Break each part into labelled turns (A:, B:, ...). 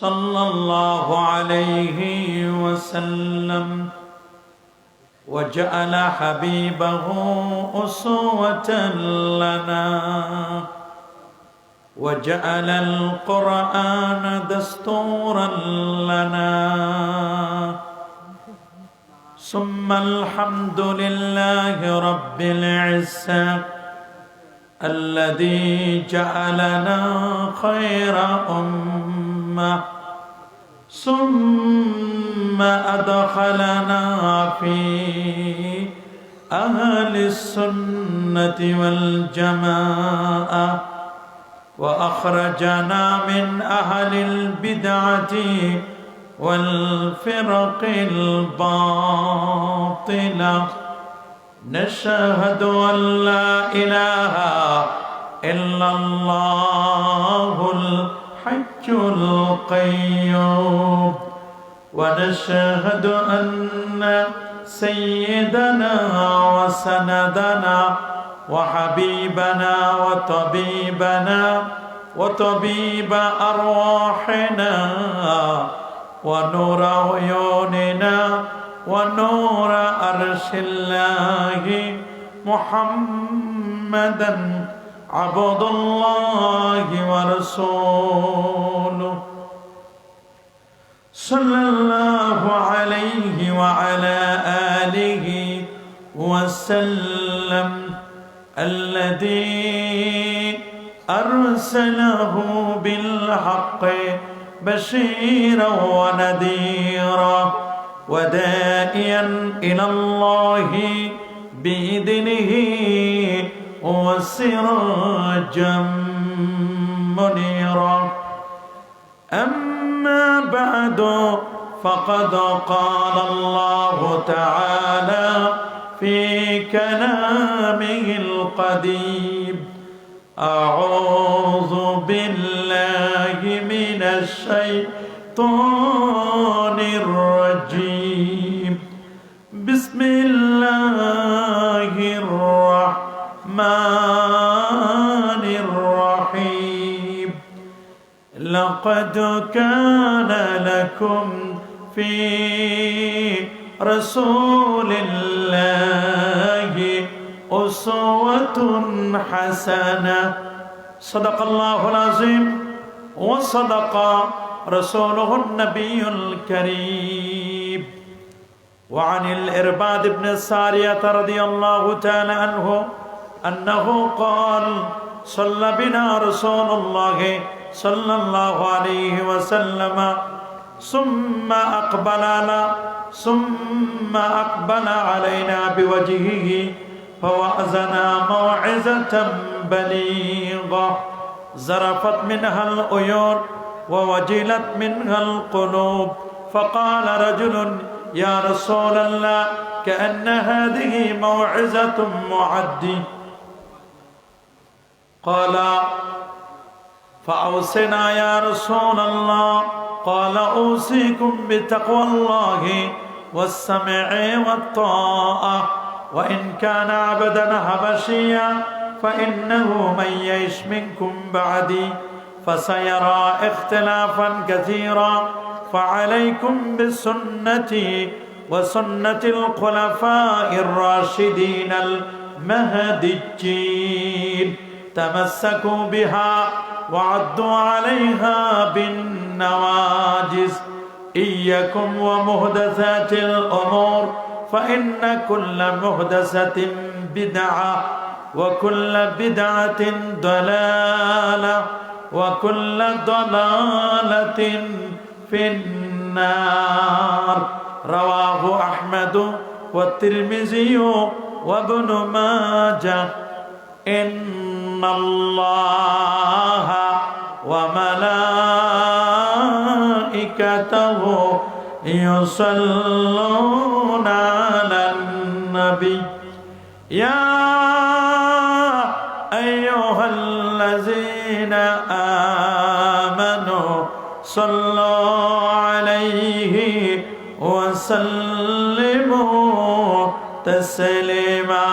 A: صلى الله عليه وسلم وجعل حبيبه أسوة لنا وجعل القرآن دستورا لنا ثم الحمد لله رب العزة الذي جعلنا خير أمة ثم أدخلنا في أهل السنة والجماعة وأخرجنا من أهل البدعة والفرق الباطلة نشهد أن لا إله إلا الله الحي القيوم ونشهد أن سيدنا وسندنا وحبيبنا وطبيب أرواحنا ونور عيوننا ونور عرش الله محمدا عبد الله ورسوله صلى الله عليه وعلى آله وسلم الذي أرسله بالحق بشيرا ونذيرا وداعيا إلى الله بإذنه وسراجا منيرا أما بعد فقد قال الله تعالى في كلامه القديم أعوذ بالله من الشيطان الرجيم بسم الله الرحمن الرحيم لقد كان لكم في رسول الله أسوة حسنة صدق الله العظيم وصدق رسوله النبي الكريم وعن الإرباد بن السارية رضي الله تعالى عنه أنه قال صلى بنا رسول الله صلى الله عليه وسلم ثم أقبل علينا بوجهه فوعظنا موعظة بليغة زرفت منها العيون ووجلت منها القلوب فقال رجل يا رسول الله كأن هذه موعظة معدي قال فأوصنا يا رسول الله قال أوصيكم بتقوى الله والسمع والطاعة وإن كان عبدا حبشيا فإنه من يعش منكم بعدي فسيرى اختلافا كثيرا فعليكم بسنتي وسنة الخلفاء الراشدين المهديين تمسكوا بها وعضوا عليها بالنواجذ إياكم ومحدثات الأمور فإن كل محدثة بدعة وكل بدعة ضلالة وكل ضلالة في النار رواه أحمد والترمذي وابن ماجه إن الله وملائكته يصلون على النبي يا أيها الذين آمنوا صلوا عليه وسلموا تسليما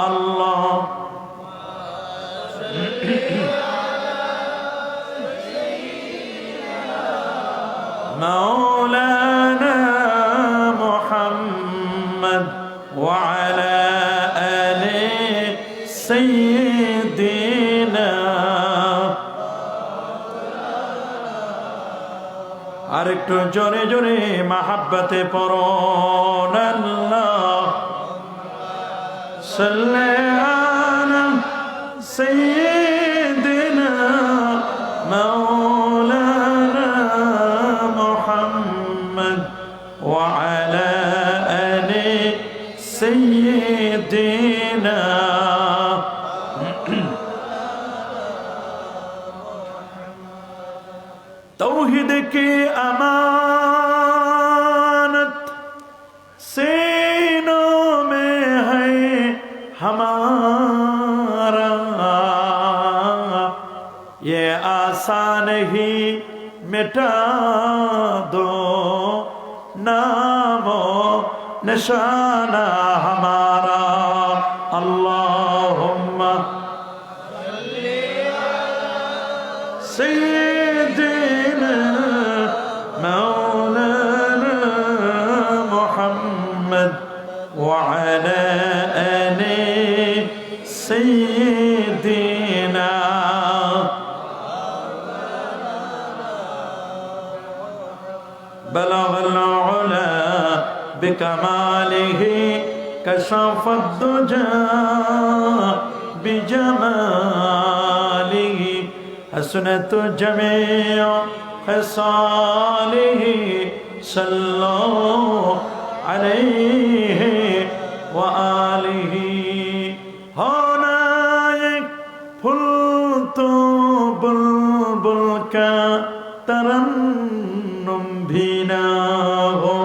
A: الله مولانا محمد وعلى آل سيدنا আরেকটু জোরে জোরে মাহাব্বতে পড়ুন আল্লাহ সাল্লি আলা সাইয়্যিদিনা মাওলানা মুহাম্মদ ওয়া আলা আলি সাইয়্যিদিনা तौहीद की अमानत सीनों में है हमारा, ये आसान ही मिटा दो नामो निशाना हमारा। अल्लाहुम्मा सय्यिदना मौलाना मुहम्मद व अला आलि सय्यिदिना। बलगल उला बिकमालिहि कशफद दुजा बिजमालिहि हसनत जमीअ खसालिहि सल्लु अलैहि व आलिहि। होना एक फूल तो बुलबुल का तरन्नुम भी ना हो,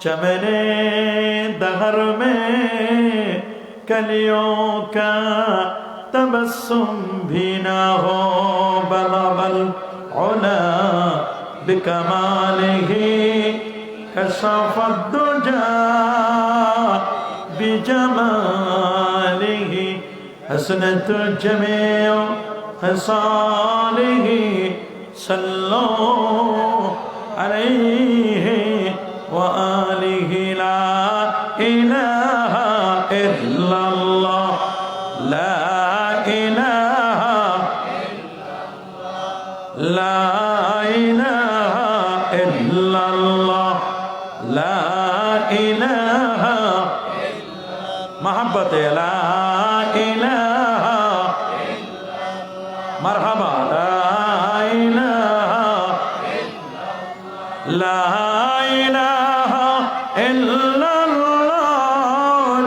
A: चमने दहर में कलियों का तबस्सुम भी ना हो। बलगल उला बिकमालिहि कशफद दुजा बिजमालिहि हसनत जमीअ खसालिहि सल्लु अलैहि व आलिहि। ला इलाहा इल्लल्लाह ला इलाहा ला इलाहा इल्लल्लाह ला इलाहा मोहब्बत ला इलाहा मरहबा ला इलाहा ला इलाहा इल्लल्लाह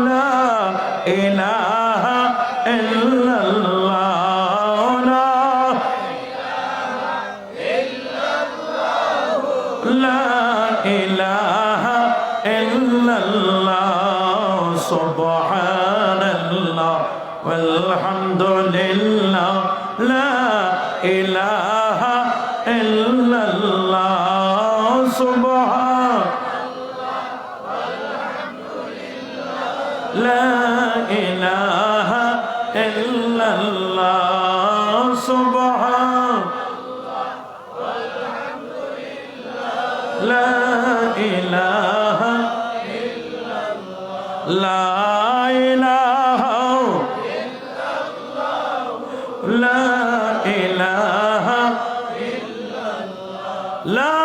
A: ला इलाहा इल्लल्लाह ला इलाहा इल्लल्लाह। सुब्हानल्लाह वल्हम्दुलिल्लाह ला इलाहा इल्लल्लाह। सुब्हानल्लाह वल्हम्दुलिल्लाह ला इलाहा इल्लल्लाह। सुब्हानल्लाह वल्हम्दुलिल्लाह ला इलाहा इल्लल्लाह ला इलाहा ला इलाहा ला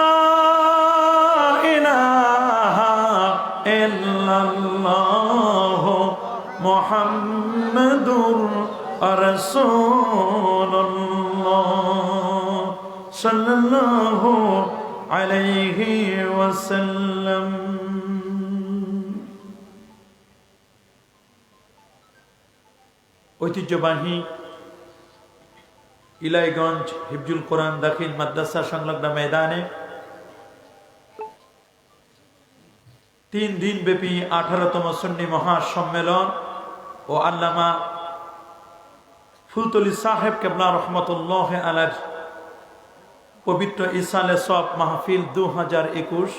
A: इलाहा इल्लल्लाह मुहम्मदुर रसूलुल्लाह सल्लल्लाहु अलैहि वसल्लम। ঐতিহ্যবাহী ইলাইগঞ্জ হিফজুল কোরআন দাখিল মাদ্রাসা সংলগ্ন ময়দানে 3 দিন ব্যাপী 18তম সুন্নি মহাসম্মেলন ও আল্লামা ফুলতলি সাহেব কেবলা রহমতুল্লাহ আলাইহির পবিত্র ইসালে সব মাহফিল 2021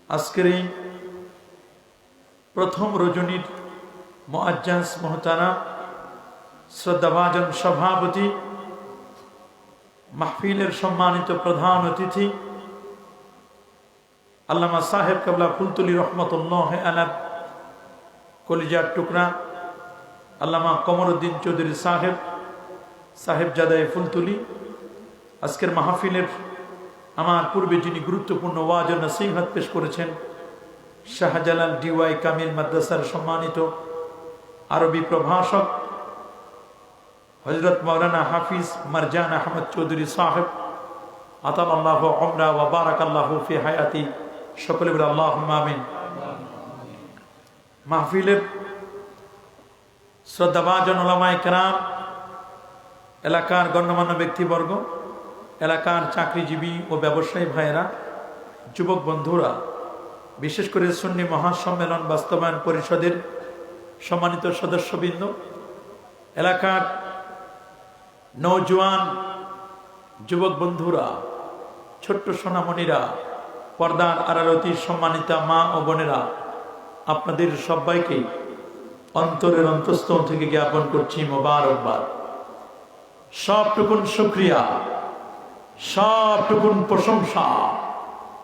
A: আজকের এই প্রথম রজনীর মুআজ্জাজ মোহতারাম শ্রদ্ধাভাজন সভাপতি, মাহফিলের সম্মানিত প্রধান অতিথি আল্লামা সাহেব কেবলা ফুলতুলি রহমতুল্লাহ আলাইহি কলিজার টুকরা আল্লামা কমরউদ্দিন চৌধুরী সাহেবজাদায়ে ফুলতুলি আজকের মাহফিলের আমার পূর্বে যিনি গুরুত্বপূর্ণ ওয়াজ ও নসিহত পেশ করেছেন শাহজালাল ডিওয়াই কামিল মাদ্রাসার সম্মানিত আরবি প্রভাষক হযরত মাওলানা হাফিজ মারজান আহমদ চৌধুরী সাহেব আতালাল্লাহু উমরা ওয়া বারাকাল্লাহু ফি হায়াতি, সকলে বলে আল্লাহুম্মা আমিন। মাহফিলের শ্রদ্ধাভাজন উলামায়ে কেরাম, এলাকার গণ্যমান্য ব্যক্তিবর্গ, এলাকার চাকরিজীবী ও ব্যবসায়ী ভাইয়েরা, যুবক বন্ধুরা, বিশেষ করে সুন্নি মহাসম্মেলন বাস্তবায়ন পরিষদের সম্মানিত সদস্যবৃন্দ, এলাকার নওজোয়ান যুবক বন্ধুরা, ছোট্ট সোনামণিরা, পর্দার আড়ালতি সম্মানিতা মা ও বোনেরা, আপনাদের সবাইকে অন্তরের অন্তঃস্থল থেকে জ্ঞাপন করছি মোবারকবাদ। সবটুকুন শুকরিয়া, সবটুকুন প্রশংসা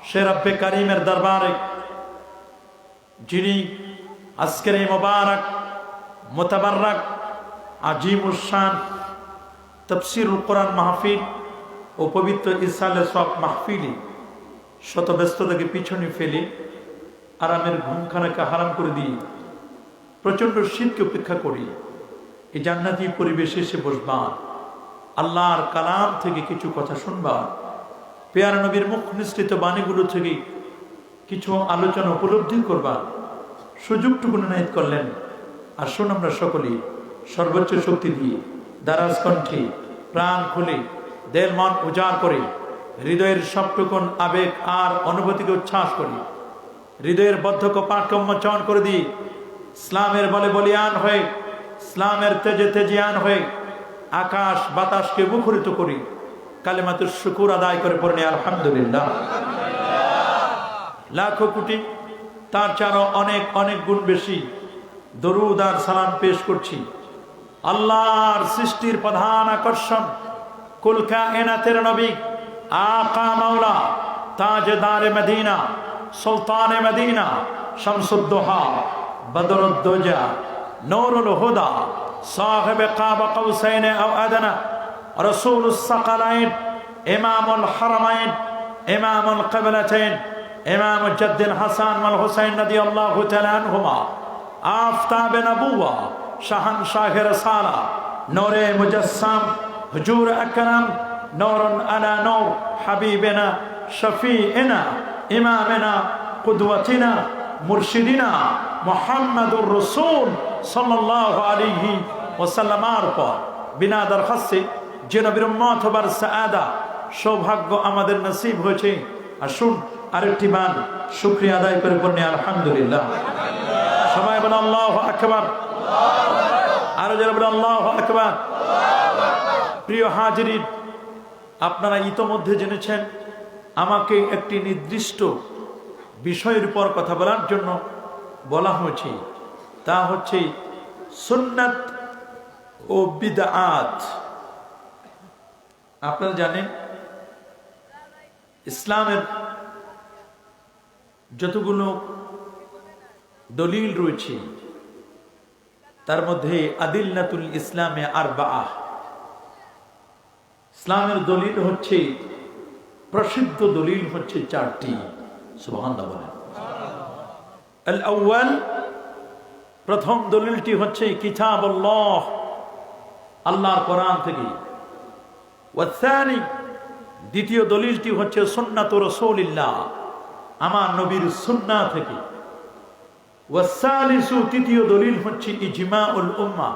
A: সে রব্বে কারিমের দরবারে, যিনি আজকের এই মোবারক মুতাবাররক আজিমুস শান তাফসীরুল কোরআন মাহফিল ও পবিত্র ইরসালে সওয়াব মাহফিলে শত ব্যস্ততাকে পিছনে ফেলে আরামের ঘুমখানাকে হারাম করে দিয়ে প্রচণ্ড শীতকে উপেক্ষা করি এই জান্নাতি পরিবেশে এসে বসবার, আল্লাহর কালাম থেকে কিছু কথা শুনবার, পেয়ারা নবীর মুখ নিঃসৃত বাণীগুলো থেকে কিছু আলোচনা উপলব্ধি করবার সুযোগটুকু নির্ণয় করলেন। আসুন আমরা সকলেই সর্বোচ্চ শক্তি দিয়ে দারাজ কণ্ঠে প্রাণ খুলে দেল মন উজাড় করে হৃদয়ের সবটুকুন আবেগ আর অনুভূতিকে উচ্ছ্বাস করি, হৃদয়ের বদ্ধক পাঠকম্য চয়ন করে দিই, ইসলামের বলে বলিয়ান হয়ে, ইসলামের তেজে তেজিয়ান হয়ে আকাশ বাতাসকে মুখরিত করি, কালেমাতুর শুকুর আদায় করে পড়ে আলহামদুলিল্লাহ। লাখো কোটি তার চারও অনেক অনেক গুণ বেশি দরুদ আর সালাম পেশ করছি আল্লাহর সৃষ্টির প্রধান আকর্ষণ কুল কায়নাতের নবী আকা মাওলা তাজদারে মদিনা সুলতানে মদিনা শামসুদ্দোহা বদরুদ্দোজা নূরুল হুদা সাহেবে কাবা কাউসাইন আও আদনা রাসূলুস সাকালাইন ইমামুল হারামাইন ইমামুল কিবলাতাইন ইমাম জাদ্দুল হাসান ওয়াল হুসাইন রাদিয়াল্লাহু তাআলা আনহুমা আফতাবে নবুওয়া শাহানশাহে রাসালা নূরে মুজাসসাম হুজুর আকরাম নূরুন আলা নূর হাবিবিনা শফিইনা ইমামিনা কুদওয়াতিনা মুরশিদিনা মুহাম্মাদুর রাসূল সাল্লাল্লাহু আলাইহি ওয়াসাল্লামের পর বিনা দরখাস্তে যে নবীর উম্মত হবার সাআদা সৌভাগ্য আমাদের নসিব হয়েছে। আসুন আরেকটি বার শুকরিয়া আদায় করে পড়ি আলহামদুলিল্লাহ। সবাই বলেন আল্লাহু আকবার, আরো যারা বলেন আল্লাহু আকবার। প্রিয় হাজিরিন, আপনারা ইতোমধ্যে জেনেছেন আমাকে একটি নির্দিষ্ট বিষয়ের উপর কথা বলার জন্য বলা হয়েছে, তা হচ্ছে সুন্নাত ও বিদআত। আপনারা জানেন ইসলামের যতগুলো দলিল রয়েছে তার মধ্যে আদিল্লাতুল ইসলামে আরবাআহ, ইসলামের দলিল হচ্ছে, প্রসিদ্ধ দলিল হচ্ছে চারটি। সুবহানাল্লাহ বলেন। আল আউয়াল, প্রথম দলিলটি হচ্ছে কিতাবুল্লাহ, আল্লাহর কোরআন থেকে। ওয়াসানি, দ্বিতীয় দলিলটি হচ্ছে সুন্নাত রাসূলিল্লাহ, আমার নবীর সুন্নাহ থেকে। ওয়াসালিসু, তৃতীয় দলিল হচ্ছে ইজমাউল উম্মাহ,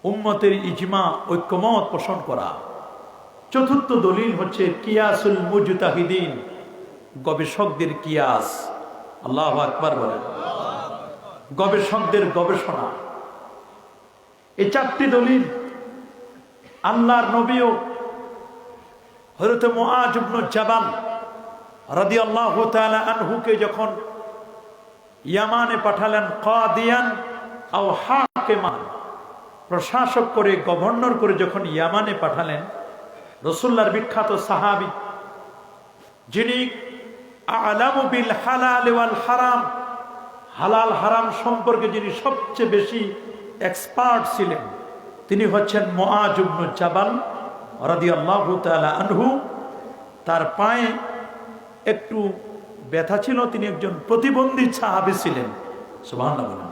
A: উম্মতের ইজমা, ঐক্যমত পোষণ করা। চতুর্থ দলিল হচ্ছে কিয়াসুল মুজতাহিদিন, গবেষকদের কিয়াস। আল্লাহু আকবার বলেন। গবেষকদের গবেষণা। এই চারটি দলিল আল্লাহর নবীও হযরত মুআয ইবনে জাবাল রাদিয়াল্লাহু তাআলা আনহুকে যখন ইয়ামানে পাঠালেন, কাদিয়ান আও হাকিমান, প্রশাসক করে, গভর্নর করে যখন ইয়ামানে পাঠালেন, রাসূলুল্লাহর বিখ্যাত সাহাবী যিনি আ'লামু বিল হালাল ওয়াল হারাম, হালাল হারাম সম্পর্কে যিনি সবচেয়ে বেশি এক্সপার্ট ছিলেন তিনি হচ্ছেন মুআজ ইবনে জাবাল রাদিয়াল্লাহু তাআলা আনহু। তার পায়ে একটু ব্যথা ছিল, তিনি একজন প্রতিবন্ধী সাহাবী ছিলেন। সুবহানাল্লাহ।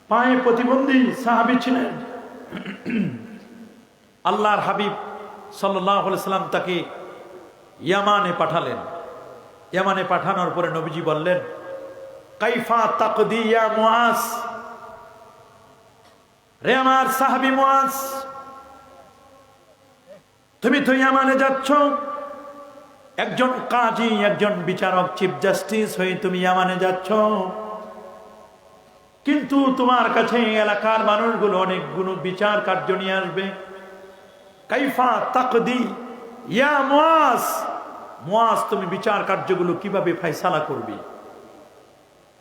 A: পায়ে প্রতিবন্ধী সাহাবী ছিলেন। আল্লাহর হাবিব সাল্লাল্লাহু আলাইহি সাল্লাম তাকে ইয়ামানে পাঠালেন। ইয়ামানে পাঠানোর পরে নবীজি বললেন, কাইফা তাকদি ইয়া মুআজ, রে আমার সাহাবী মুআজ, তুমি তো ইয়ামানে যাচ্ছ, একজন কাজী, একজন বিচারক, চিফ জাস্টিস হয়ে তুমি ইয়ামানে যাচ্ছ, কিন্তু তোমার কাছে এলাকার মানুষগুলো অনেকগুলো বিচার কার্য নিয়ে আসবে। কাইফা তাকদি ইয়া মুআজ, মুআজ তুমি বিচার কার্যগুলো কিভাবে ফয়সালা করবে?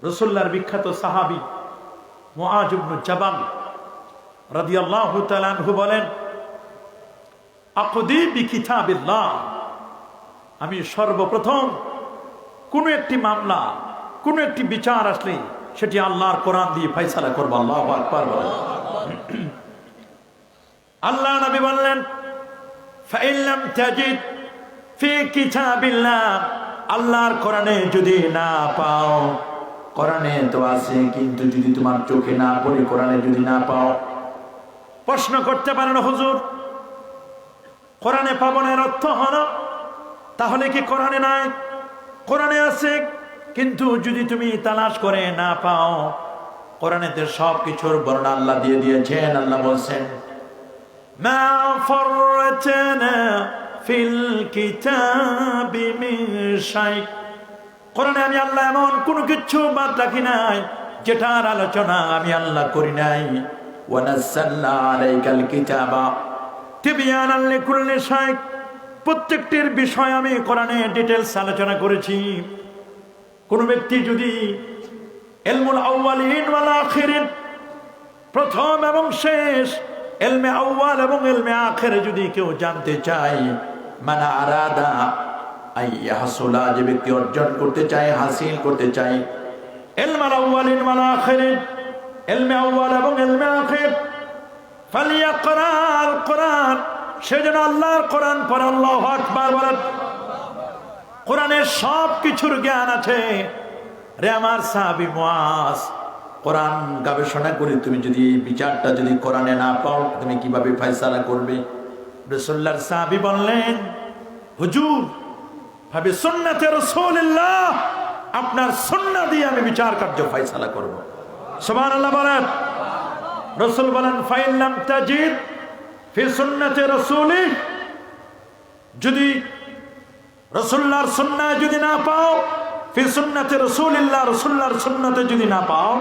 A: রাসূলুল্লাহর বিখ্যাত সাহাবী মুআজ ইবনে জাবাল রাদিয়াল্লাহু তাআলা আনহু বলেন, আকদি বিকিতাবিল্লাহ, আমি সর্বপ্রথম কোন একটি মামলা, কোন একটি বিচার আসলে সেটি আল্লাহর কোরআন দিয়ে ফয়সালা করব। আল্লাহু আকবার বলেন। আল্লাহ নবী বললেন, ফাইন লাম তাজিদ ফি কিতাবিল্লাহ, আল্লাহর কোরআনে যদি না পাও, কোরআনে তো আছে কিন্তু যদি তোমার চোখে না পড়ে, কোরআনে যদি না পাও, প্রশ্ন করতে পারেন হুজুর কোরআনে পাবো না, এর অর্থ হলো তাহলে কি কোরআনে নাই? কোরআনে আছে, কিন্তু যদি তুমি তালাশ করে না পাও, কোরআনেতে সব কিছুর বর্ণনা আল্লাহ দিয়ে দিয়েছেন। আল্লাহ বলছেন, মা ফাররাতনা ফিল কিতাবি মিন শাই, কোরআনে আমি আল্লাহ এমন কোনো কিছু বাদ রাখি নাই যেটার আলোচনা আমি আল্লাহ করি নাই। ওয়া নাযালনা আলাইকাল কিতাবা তিবয়ানান লিকুল্লি শাই, প্রত্যেকটির বিষয় আমি কোরআনে ডিটেইলস আলোচনা করেছি। কোন ব্যক্তি যদি ইলমুল আউয়ালিন ওয়াল আখিরিন, প্রথম এবং শেষ ইলমে আউয়াল এবং ইলমে আখির যদি কেউ জানতে চায়, মানা আরাদা আইয়াহসুলা, যে ব্যক্তি অর্জন করতে চায়, হাসিল করতে চায় ইলমুল আউয়ালিন ওয়াল আখিরিন, ইলমে আউয়াল এবং ইলমে আখির, ফালিয়াকরাল কোরআন, সেজন্য আল্লাহর কোরআন পড়ে। আল্লাহু আকবার বলেন। কোরআনের সব কিছুর জ্ঞান আছে। রে আমার সাহাবী মুআজ, কোরআন গবেষণা করে তুমি যদি এই বিচারটা যদি কোরআনে না পাও, তুমি কিভাবে ফয়সালা করবে? রাসূলুল্লাহর সাহাবী বললেন, হুজুর ভাবে সুন্নাতে রাসূলুল্লাহ, আপনার সুন্নাহ দিয়ে আমি বিচার কার্য ফয়সালা করব। সুবহানাল্লাহ বলেন। রাসূল বলেন, ফাইন লাম তাজিদ ফি সুন্নাতে রাসূলি, যদি রাসূলুল্লাহর সুন্নাহ যদি না পাও, ফি সুন্নাতে রাসূলিল্লাহ, রাসূলুল্লাহর সুন্নাতে যদি না পাও,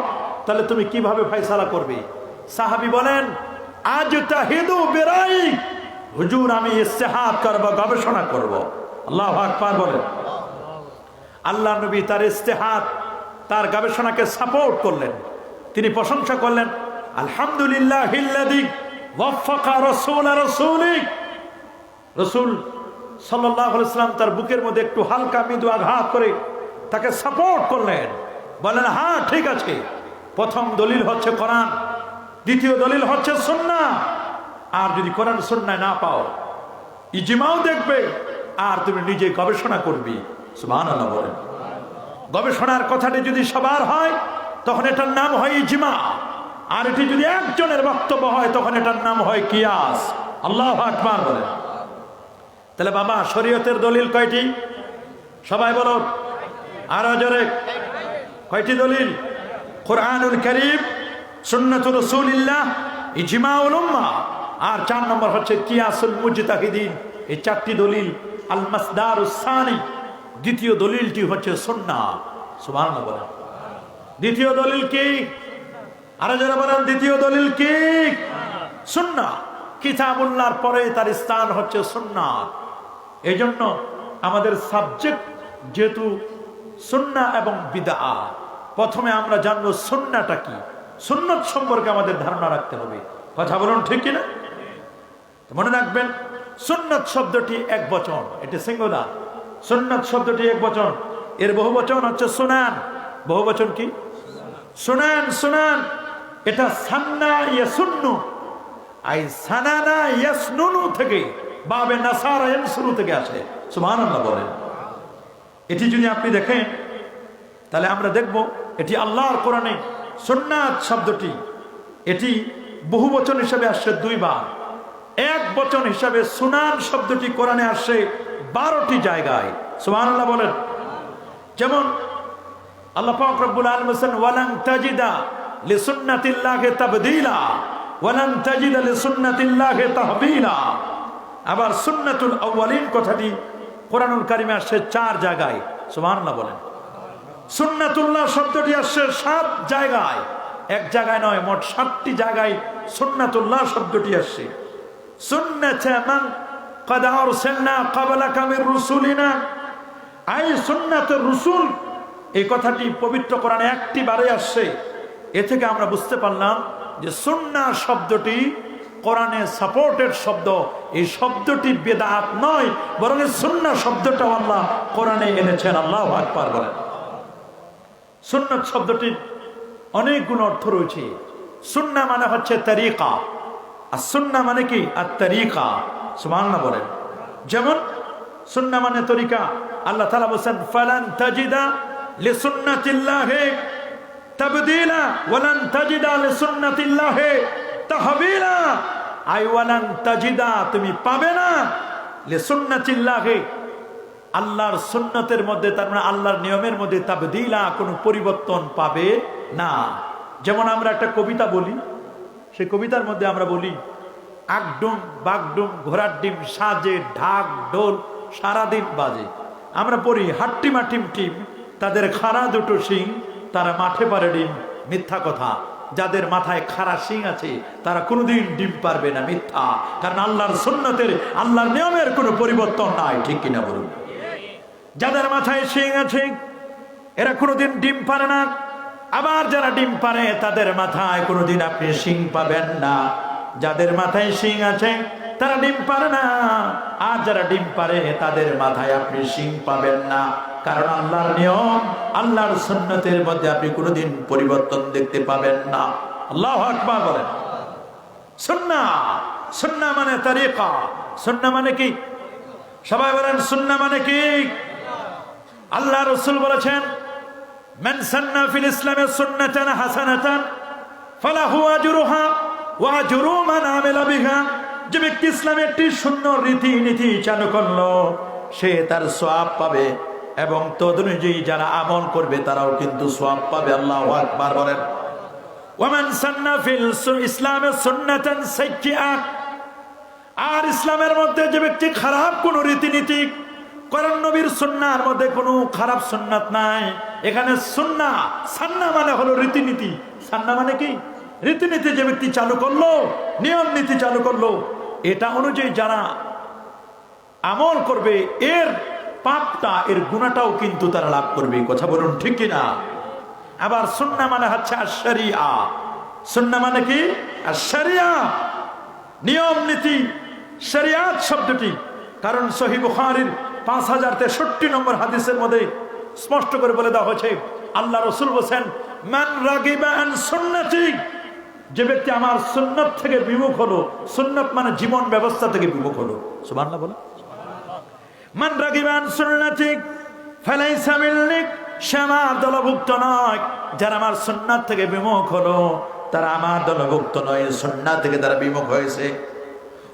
A: তাহলে তুমি কিভাবে ফয়সালা করবে? সাহাবী বলেন, আজতাহিদু বিরাই, হুজুর আমি ইজতিহাদ করব, গবেষণা করব। আল্লাহু আকবার বলেন। আল্লাহ নবী তার ইজতিহাদ, তার গবেষণাকে সাপোর্ট করলেন। তিনি প্রশংসা করলেন, আলহামদুলিল্লাহিল্লাযী ওয়াফাকা রাসূল রাসূলি, রাসূল সাল্লাল্লাহু আলাইহি ওয়াসাল্লাম তার বুকের মধ্যে একটু হালকা মৃদু আঘাত করে তাকে সাপোর্ট করলেন। বলেন, হ্যাঁ ঠিক আছে, প্রথম দলিল হচ্ছে কোরআন, দ্বিতীয় দলিল হচ্ছে সুন্নাহ। আর যদি কোরআন সুন্নাহ না পাও, ইজমাও দেখবে, আর তুমি নিজে গবেষণা করবি। সুবহানাল্লাহ বলেন। গবেষণার কথাটি যদি সবার হয়, তখন এটার নাম হয় ইজমা। আর এটি যদি একজনের বক্তব্য হয়, তখন এটার নাম হয় কিয়াস। আল্লাহু আকবার বলেন। তাহলে বাবা, শরীয়তের দলিল কয়টি? সবাই বলো আরো জোরে, কয়টি দলিল? কুরআনুল কারীম, সুন্নাতুর রাসূলিল্লাহ, ইজমাউল উম্মাহ, আর 4 নম্বর হচ্ছে কিয়াসুল মুজতাহিদিন। এই 4টি দলিল। আল মাসদারুস সানি, দ্বিতীয় দলিলটি হচ্ছে সুন্নাহ। সুবহানাল্লাহ বলেন। দ্বিতীয় দলিল কি? আরো যারা বলেন, দ্বিতীয় দলিল কি? সুন্নাহ। কিতাবুল্লাহর পরে তার স্থান হচ্ছে সুন্নাহ। এই জন্য আমাদের সাবজেক্ট যেহেতু সুন্নাহ এবং বিদআ, প্রথমে আমরা জানবো সুন্নাহটা কি, সুন্নত সম্পর্কে আমাদের ধারণা রাখতে হবে। কথা বলুন, ঠিক কিনা? মনে রাখবেন, সুন্নত শব্দটি এক বচন, এটি সিঙ্গুলার। সুন্নাত শব্দটি এক বচন, এর বহু বচন হচ্ছে সুনান। বহু বচন কি? সুনান। সুনান এটা সান্না ইয়াসুন্নু, আই সানানা ইয়াসনুনু থেকে, বাবে নাসারা ইয়ানসুরু থেকে আসে। সুবহানাল্লাহ বলেন। এটি যদি আপনি দেখেন তাহলে আমরা দেখব এটি আল্লাহর কোরআনে সুন্নাত শব্দটি এটি বহু বচন হিসাবে আসছে 2 বার, এক বচন হিসাবে সুনান শব্দটি কোরআনে আসছে 12টি জায়গায়। সুবহানাল্লাহ বলেন। যেমন আল্লাহ পাক রব্বুল আলামিন বলেন ওয়ালান তাজিদা লিসুন্নাতিল্লাহি তাবদীলা ওয়ালান তাজিদা লিসুন্নাতিল্লাহি তাহবিলা। আবার সুন্নাতুল আউয়ালিন কথাটি কোরআনুল কারিমে আসছে 4 জায়গায়। সুবহানাল্লাহ বলেন। সুন্নাতুল্লাহ শব্দটি আসছে 7 জায়গায়, এক জায়গায় নয়, মোট 7টি জায়গায় সুন্নাতুল্লাহ শব্দটি আসছে। সুন্নাতা মান ক্বাদ আরসালনা ক্বাবলাকা মির রুসুলিনা, আই সুন্নাতুর রাসূল, এই কথাটি পবিত্র কোরআনে একটি বারে আসছে। এ থেকে আমরা বুঝতে পারলাম যে সুন্নাহ শব্দটি কোরআনে সাপোর্টেড শব্দ। এই শব্দটি বেদাত নয়, বরং সুন্নাহ শব্দটা আল্লাহ কোরআনে এনেছেন। আল্লাহু আকবার বলেন। সুন্নাত শব্দটির অনেকগুলো অর্থ রয়েছে। সুন্নাহ মানে হচ্ছে তরিকা, আর সুন্নাহ মানে কি? আর তরিকা। সুবহানাল্লাহ বলেন। যেমন সুন্নাহ মানে তরিকা, আল্লাহ তাআলা বলেন ফালান তাজিদা লিসুন্নাতিল্লাহি তাবদীলা ওয়ালান তাজিদা লিসুন্নাতিল্লাহি তাহবিলা। আই ওয়ালান তাজিদা, তুমি পাবে না, লিসুন্নাতিল্লাহি, আল্লাহর সুন্নতের মধ্যে, তার মানে আল্লাহর নিয়মের মধ্যে, তাবদীলা, কোনো পরিবর্তন পাবে না। যেমন আমরা একটা কবিতা বলি, সেই কবিতার মধ্যে আমরা বলি আগডুম বাগডুম ঘোড়ার ডিম সাজে ঢাক ঢোল সারাদিন বাজে। আমরা পড়ি হাট্টিমা টিম টিম, তাদের খাড়া দুটো শিং, তারা মাঠে পারে ডিম। মিথ্যা কথা। যাদের মাথায় খাড়া শিং আছে তারা কোনোদিন ডিম পারবে না, মিথ্যা। কারণ আল্লাহর সুন্নতের, আল্লাহর নিয়মের কোনো পরিবর্তন নাই, ঠিক কিনা বলুন? যাদের মাথায় শিং আছে এরা কোনোদিন ডিম পারে না, আবার যারা ডিম পারে তাদের মাথায় কোনোদিন আপনি শিং পাবেন না। যাদের মাথায় শিং আছে তারা ডিম পারে না, আর যারা ডিম পারে তাদের মাথায় আপনি শিং পাবেন না। কারণ আল্লাহর নিয়ম, আল্লাহর সুন্নতের মধ্যে আপনি কোনোদিন পরিবর্তন দেখতে পাবেন না। আল্লাহু আকবার বলেন। সুন্নাহ, সুন্নাহ মানে তরিকা। সুন্নাহ মানে কি? সবাই বলেন সুন্নাহ মানে কি? আল্লাহ রাসূল বলেছেন মান সান্না ফিল ইসলামে সুন্নাতান হাসানাতান ফালাহু আজরুহা ওয়া আজরু মান আমিলা বিহা। যে ব্যক্তি ইসলামে একটি সুন্দর রীতিনীতি চালু করলো সে তার সওয়াব পাবে, এবং তদনুযায়ী যারা আমল করবে তারাও কিন্তু সওয়াব পাবে। আল্লাহু আকবার বলেন। ওয়া মান সান্না ফিল ইসলামে সুন্নাতান সাইয়্যিআ, আর ইসলামের মধ্যে যে ব্যক্তি খারাপ কোন রীতিনীতি করেন, নবীর সুন্নাহর মধ্যে কোনো খারাপ সুন্নাত নাই। এখানে সুন্নাহ, সান্না মানে হলো রীতিনীতি। সান্না মানে কি? রীতিনীতি যে ব্যক্তি চালু করলো, নিয়ম নীতি চালু করলো, এটা অনুযায়ী যারা আমল করবে এর পাপটা, এর গুনাহটাও কিন্তু তারা লাভ করবে। কথা বলুন ঠিক কিনা? আবার সুন্নাহ মানে হচ্ছে আশ-শরিয়া। সুন্নাহ মানে কি? আশ-শরিয়া, নিয়ম নীতি, শরিয়াত শব্দটি। কারণ সহিহ বুখারীর 5063 নম্বর হাদিসের মধ্যে স্পষ্ট করে বলে দেওয়া হয়েছে, আল্লাহ রাসূল বলেন মান রাগিবা আন সুন্নতি, যে ব্যক্তি আমার সুন্নাত থেকে বিমুখ হলো, সুন্নাত মানে জীবন ব্যবস্থা থেকে বিমুখ হলো। সুবহানাল্লাহ বলো। মান রাগিবা আন সুন্নতি ফালাইসা মিন্নি, সে আমার দলভুক্ত নয়। যারা আমার সুন্নাত থেকে বিমুখ হলো তারা আমার দলভুক্ত নয়, সুন্নাত থেকে তারা বিমুখ হয়েছে।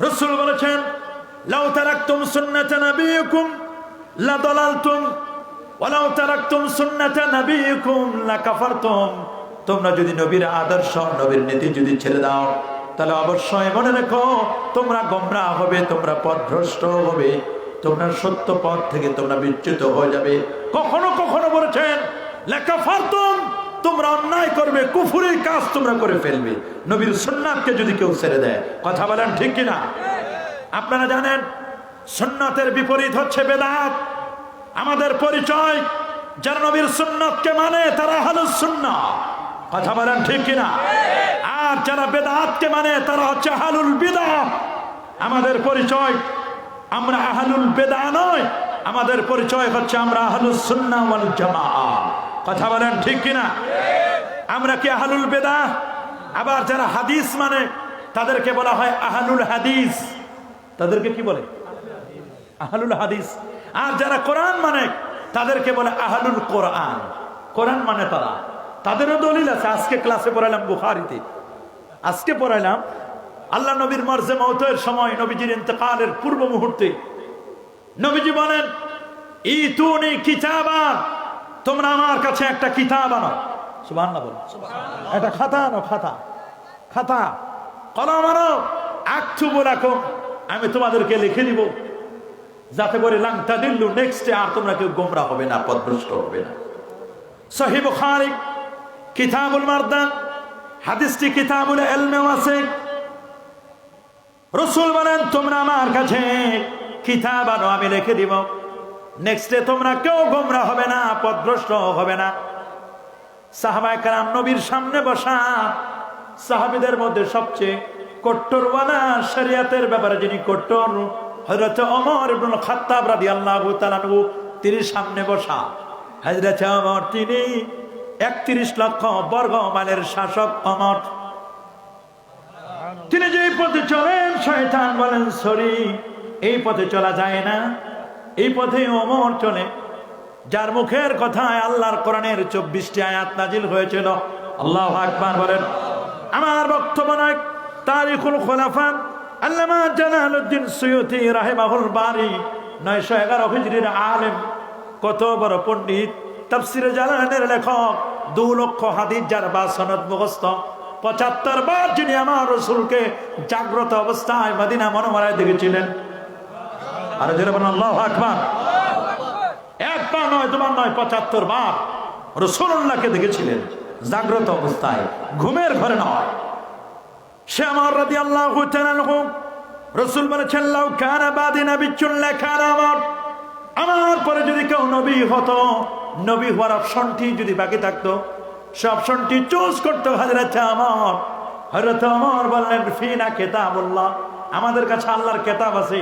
A: রাসূল বলেছেন লাউ তারাকতুম সুন্নাতা নবিয়্যিকুম লাদালালতুম ওয়া লাউ তারাকতুম সুন্নাতা নবিয়্যিকুম লাকাফারতুম। তোমরা যদি নবীর আদর্শ, নবীর নীতি যদি ছেড়ে দাও তাহলে অবশ্যই মনে রেখো তোমরা গোমরাহ হবে, তোমরা পথভ্রষ্ট হবে, তোমরা সত্য পথ থেকে তোমরা বিচ্যুত হয়ে যাবে। কখনো কখনো বলেছেন লাকাফারতুম, তোমরা অন্যায় করবে, কুফরের কাজ তোমরা করে ফেলবে নবীর সুন্নাতকে যদি কেউ ছেড়ে দেয়। কথা বলেন ঠিক কিনা? আপনারা জানেন সুন্নাতের বিপরীত হচ্ছে বেদাত। আমাদের পরিচয় যারা নবীর সুন্নাতকে মানে তারা আহলুস সুন্নাহ। কথা বলেন ঠিক কিনা? আর যারা বেদাতকে মানে তারা হচ্ছে আহলুল বিদআহ। আমাদের পরিচয় আমরা আহলুল বিদআহ নয়, আমাদের পরিচয় হচ্ছে আমরা আহলুস সুন্নাহ ওয়াল জামাআহ। কথা বলেন ঠিক কিনা? আমরা কি আহলুল বিদআহ? আবার যারা হাদিস মানে তাদেরকে বলা হয় আহলুল হাদিস। তাদেরকে কি বলে? আহলুল হাদিস। আর যারা কোরআন মানে তাদেরকে বলে আহলুল কোরআন। কোরআন মানে তারা, তাদেরও দলিল আছে। আজকে ক্লাসে পড়াইলাম বুখারীতে, আজকে পড়াইলাম আল্লাহ নবীর মরজে মওতের সময়, নবীজির ইন্তেকালের পূর্ব মুহূর্তে নবীজি বলেন, ইতুনি কিতাবান, তোমরা আমার কাছে একটা কিতাব আনো। সুবহানাল্লাহ বলো, একটা খাতা আনো, খাতা কলম আনো, আকতুবু লাকুম, আমি তোমাদেরকে লিখে দিব, যাতে করে লান তাদিল্লু, নেক্সটে আর তোমরা কেউ গোমরা হবে না, পথভ্রষ্ট হবে না। সহিহ বুখারী কিতাবুল মারদান, হাদিসটি কিতাবুল ইলমে আছে। রাসূল বলেন, তোমরা আমার কাছে কিতাব আনো, আমি লিখে দিব, নেক্সটে তোমরা কেউ গোমরা হবে না, পথভ্রষ্ট হবে না। সাহাবায়ে কেরাম নবীর সামনে বসা সাহাবীদের মধ্যে সবচেয়ে কট্টরওয়ালা, শরীয়তের ব্যাপারে যিনি কট্টর, হযরত ওমর ইবনে খাত্তাব রাদিয়াল্লাহু তাআলা আনহু, তিনি সামনে বসা। হযরত ওমর তিনি 31 লক্ষ বর্গ মাইলের শাসক ওমর। তিনি যে পথে চলেন, শয়তান বলেন সরি, এই পথে চলা যায় না। এই পথে ওমর চলে, যার মুখের কথায় আল্লাহর কোরআনের 24টি আয়াত নাজিল হয়েছিল। আল্লাহু আকবার বলেন। আমার বক্তব্য নয়, তারিখুল খুলাফা আল্লামা জালালউদ্দিন সুয়ুতী রাহিমাহুল বারী 911 হিজরির আলেম, কত বড় পণ্ডিত, তাফসীরে জালালাইনের লেখক, 2 লক্ষ হাদিস যার বা সনদ মুখস্থ, 75 বার যিনি আমার রাসূলকে জাগ্রত অবস্থায় মদিনা মুনাওয়ারায় দেখেছিলেন। আর যারা বলেন আল্লাহু আকবার, একবার নয়, দুবার নয়, 75 বার রাসূলুল্লাহকে দেখেছিলেন জাগ্রত অবস্থায়, ঘুমের ঘরে নয়। সে আমার রাদিয়াল্লাহু তাআলা আনহু, রাসূল বলেছেন, লাউ কানা বাদি নাবিয়্যুন লাকানা ওমর, আমার পরে যদি কেউ নবী হতো, নবী হওয়ার অপশনটি যদি বাকি থাকতো, সে অপশনটি চুজ করতো হযরত ওমর। হযরত ওমর বললেন, ফিনা কিতাবুল্লাহ, আমাদের কাছে আল্লাহর কিতাব আছে।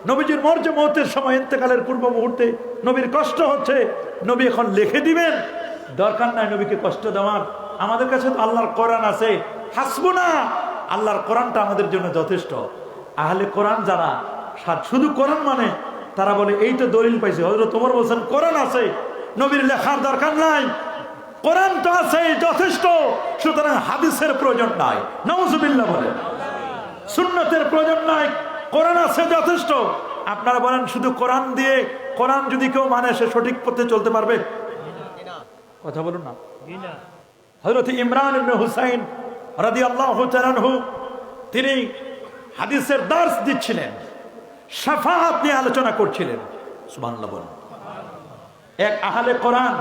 A: নবীজির মরজে মওতের সময়, ইন্তেকালের পূর্ব মুহূর্তে নবীর কষ্ট হচ্ছে, নবী এখন লিখে দিবেন, দরকার নাই নবীকে কষ্ট দেওয়ার, আমাদের কাছে তো আল্লাহর কোরআন আছে, হাসবুনা, আল্লাহর কোরআনটা আমাদের জন্য যথেষ্ট। আহলে কোরআন যারা শুধু কোরআন মানে, তারা বলে এই তো দলিল পাইছে। হযরত ওমর বলেন, কোরআন আছে, নবীর লেখার দরকার নাই, কোরআন তো আছে যথেষ্ট, সুতরাং হাদিসের প্রয়োজন নাই। নাউজুবিল্লাহ বলেন, সুন্নতের প্রয়োজন নাই, কোরআন আছে যথেষ্ট। আপনারা বলেন শুধু কোরআন দিয়ে, কোরআন যদি কেউ মানে সে সঠিক পথে চলতে পারবে? কথা বলুন না। হযরত ইমরান ইবনে হুসাইন রাদিয়াল্লাহু তাআলা আনহু, তিনি হাদিসের দার্স দিচ্ছিলেন, শাফাআত নিয়ে আলোচনা করছিলেন। সুবহানাল্লাহ বলেন। এক আহলে কোরআন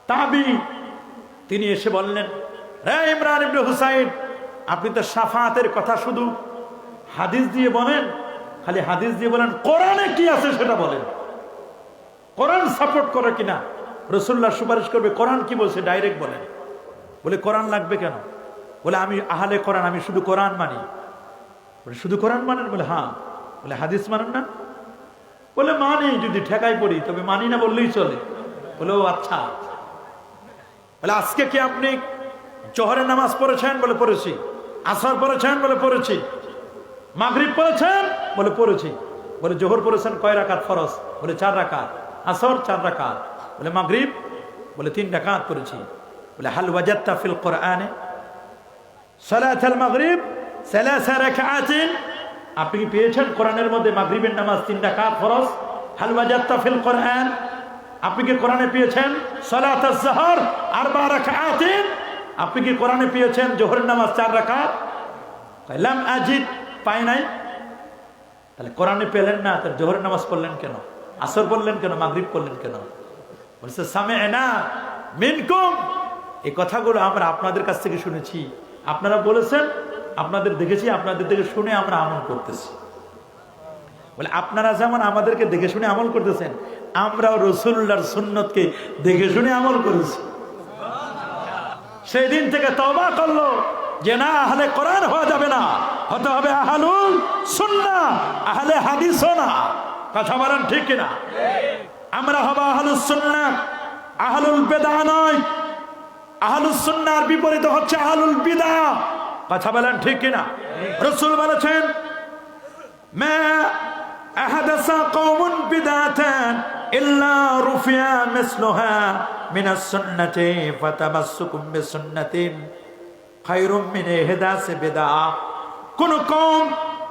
A: তাবি, তিনি এসে বললেন, হে ইমরান ইবনে হুসাইন, আপনি তো শাফাআতের কথা শুধু হাদিস দিয়ে বলেন, খালি হাদিস দিয়ে বলেন, কোরআনে কি আছে সেটা বলেন, কোরআন সাপোর্ট করে কিনা, রাসূলুল্লাহ সুপারিশ করবে, কোরআন কি বলছে ডাইরেক্ট বলেন। বলে কোরআন লাগবে কেন? বলে আমি আহলে কোরআন, আমি শুধু কোরআন মানি। বলে শুধু কোরআন মানেন? বলে হ্যাঁ। বলে হাদিস মানেন না? বলে মানি, যদি ঠেকাই পড়ি, তবে মানি না বললেই চলে। বলে ও আচ্ছা। বলে আজকে কি আপনি জোহরের নামাজ পড়েছেন? বলে পড়েছি। আসর পড়েছেন? বলে পড়েছি। মাগরিব পড়েছেন? বলে পড়েছি। বলে জোহর পড়েছেন কয় রাকাত ফরজ? বলে 4 রাকাত। আসর 4 রাকাত। বলে মাগরিব? বলে 3 রাকাত পড়েছি। বলে হাল ওয়াজাদতা ফিল কোরআনে সালাতুল মাগরিব 3 রাকাতিন, আপনি কি পেয়েছেন কোরআনের মধ্যে মাগরিবের নামাজ 3 রাকাত ফরজ? হাল ওয়াজাদতা ফিল কোরআন, আপনি কি কোরআনে পেয়েছেন সালাতুজ যোহর 4 রাকাতিন? আপনি কি কোরআনে পেয়েছেন জোহরের নামাজ 4 রাকাত? লাম আজিদ, পাই নাই। তাহলে কোরআনে পেলেন না, তার জোহরের নামাজ পড়লেন কেন? আসর পড়লেন কেন? মাগরিব পড়লেন কেন? বলছে সামি'না মিনকুম, এই কথাগুলো আমরা আপনাদের কাছ থেকে শুনেছি, আপনারা বলেছেন, আপনাদের দেখেছি, আপনাদের থেকে শুনে আমরা আমল করতেছি। বলে আপনারা যেমন আমাদেরকে দেখে শুনে আমল করতেছেন, আমরাও রাসূলুল্লাহর সুন্নতকে দেখে শুনে আমল করেছি। সেই দিন থেকে তওবা করলো যে না, আহলে কোরআন হওয়া যাবে না, হতে হবে আহলুল সুন্নাহ, আহলে হাদিসও না। কথা বলেন ঠিক কিনা? আমরা হব আহলুস সুন্নাহ, আহলুল বিদআ নয়। আহলুস সুন্নাহর বিপরীতে হচ্ছে আহলুল বিদআ। কথা বলেন ঠিক কিনা? রাসূল বলেছেন, মা আহাদাসা কওমুন বিদআতান ইল্লা রুফিয়া মিসলুহা মিনাস সুন্নাতি ফাতামাসসুকুম বিসুন্নাতিন খায়রুম মিন ইহদাসি বিদআ। কোন কওম,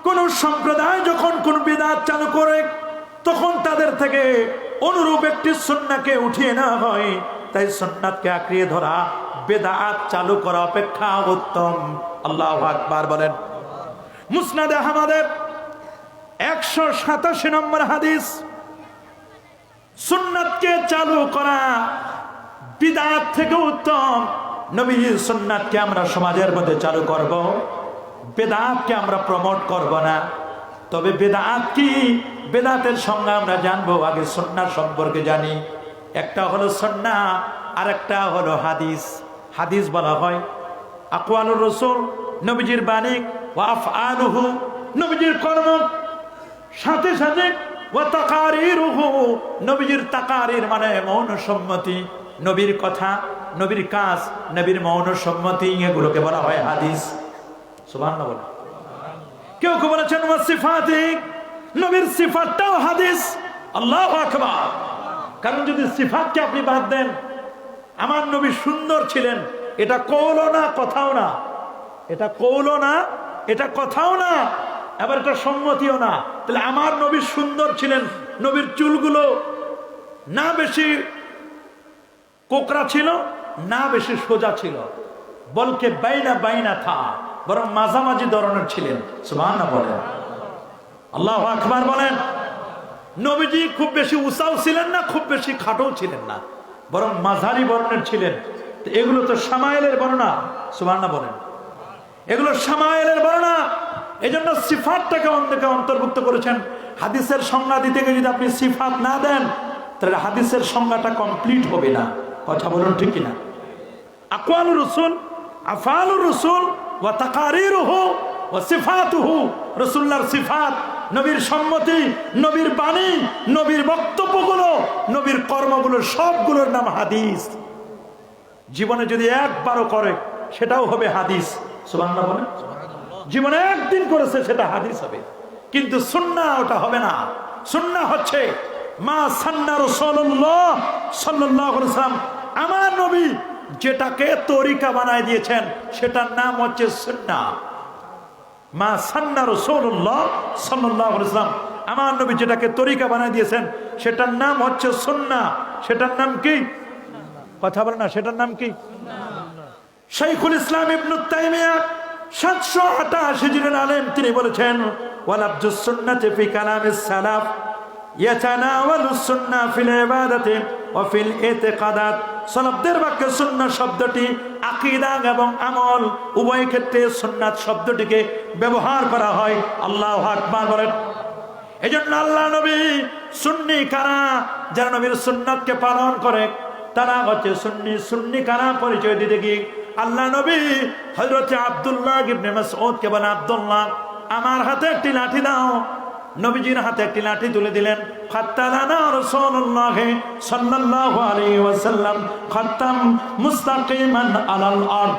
A: কোন সম্প্রদায় যখন কোন বিদআত চালু করে, তখন তাদের থেকে অনুরূপ একটি সুন্নাহকে উঠিয়ে নেওয়া হয়। তাই সুন্নাতকে আঁকড়িয়ে ধরা বিদআত চালু করা অপেক্ষা উত্তম। আল্লাহু আকবার বলেন। মুসনাদে আহমদের 187 নম্বর হাদিস, সুন্নাতকে চালু করা বিদআত থেকে উত্তম। নবীর সুন্নাতকে আমরা সমাজের মধ্যে চালু করব, বিদআতকে আমরা প্রমোট করব না। তবে বিদআত কি, বিদআতের সংজ্ঞা আমরা জানবো। আগে সুন্নাহ সম্পর্কে জানি। একটা হলো সুন্নাহ, আর একটা হলো হাদিস। হাদিস বলা হয় আকওয়ালুর রাসূল, নবীজির বাণী, ওয়া আফআলুহু, নবীজির কর্ম, সাথে সাথে ওয়া তাকারিরুহু, নবীজির তাকারির মানে মৌন সম্মতি, নবীর কথা, নবীর কাজ, নবীর মৌন সম্মতি, এগুলোকে বলা হয় হাদিস। সুবহানাল্লাহ বলেন। কেউ কেউ বলেছেন ওয়া সিফাতি, নবীর সিফাতটাও হাদিস। আল্লাহু আকবার। কারণ যদি সিফাতকে আপনি বাদ দেন, আমার নবী সুন্দর ছিলেন, এটা কৌলও না কথাও না, এটা কৌলও না, এটা কথাও না, আবার এটা সম্মতিও না। তাহলে আমার নবী সুন্দর ছিলেন, নবীর চুলগুলো না বেশি কোকড়া ছিল, না বেশি সোজা ছিল, বলকে বাইনা বাইনা থা, বরং মাঝামাঝি ধরনের ছিলেন। সুবহানাল্লাহ বলেন। আল্লাহু আকবার বলেন। নবীজি খুব বেশি উঁচাও ছিলেন না, খুব বেশি খাটোও ছিলেন না, বরং মাঝারি বর্ণের ছিলেন। এগুলো তো শামায়েলের বর্ণনা। সুবহানাল্লাহ বলেন। এগুলো শামায়েলের বর্ণনা। এই জন্য সিফাতটাকে অন্তর্ভুক্ত করেছেন। হাদিসের সংজ্ঞা দিতে গিয়ে যদি আপনি সিফাত না দেন, তাহলে হাদিসের সংজ্ঞাটা কমপ্লিট হবে না। কথা বলুন ঠিক কিনা? আকওয়ালুর রাসূল, আফআলুর রাসূল, ওয়া তাকারিরুহু ওয়া সিফাতুহু, রাসূলুল্লাহর সিফাত, নবীর সম্মতি, নবীর বাণী, নবীর বক্তব্যগুলো, নবীর কর্মগুলো, সবগুলোর নাম হাদিস। জীবনে যদি একবারও করে সেটাও হবে হাদিস। সুবহানাল্লাহ বলেন। জীবনে একদিন করেছে সেটা হাদিস হবে, কিন্তু সুন্নাহ ওটা হবে না। সুন্নাহ হচ্ছে মা সান্না রাসূলুল্লাহ সাল্লাল্লাহু আলাইহি ওয়াসাল্লাম, আমার নবী যেটাকে তরিকা বানায় দিয়েছেন সেটার নাম হচ্ছে সুন্নাহ। মা সান্না রাসূলুল্লাহ সাল্লাল্লাহু আলাইহি ওয়াসাল্লাম, আমার নবী যেটাকে তরিকা বানায় দিয়েছেন সেটার নাম হচ্ছে সুন্নাহ। সেটার নাম কি? কথা বলেন না, সেটার নাম কি? শাইখুল ইসলাম ইবনে তাইমিয়া 788 হিজরির আলেম, তিনি বলেছেন, ওয়ালাবজুস সুন্নাতি ফি কালামিস সালাফ ইয়াতানাওয়ালুস সুন্নাহ ফিল ইবাদাতি ওয়া ফিল ইতিকাদাত। সালাফদের বাক্যে সুন্নাহ শব্দটি আকীদা এবং আমল উভয় ক্ষেত্রে সুন্নাত শব্দটিকে ব্যবহার করা হয়। আল্লাহু আকবার বলেন। এজন্য আল্লাহ নবী সুন্নি কারা, যারা নবীর সুন্নাতকে পালন করে তারা হচ্ছে সুন্নি। সুন্নি কারা পরিচয় দিতে গিয়ে আল্লাহ নবী হযরত আব্দুল্লাহ ইবনে মাসউদকে বলেন, আব্দুল্লাহ আমার হাতে একটি লাঠি দাও। নবীজির হাতে একটি লাঠি তুলে দিলেন। খাত্তালানা রাসূলুল্লাহ সাল্লাল্লাহু আলাইহি ওয়াসাল্লাম খাত্তাম মুস্তাকিমান আলাল আরদ।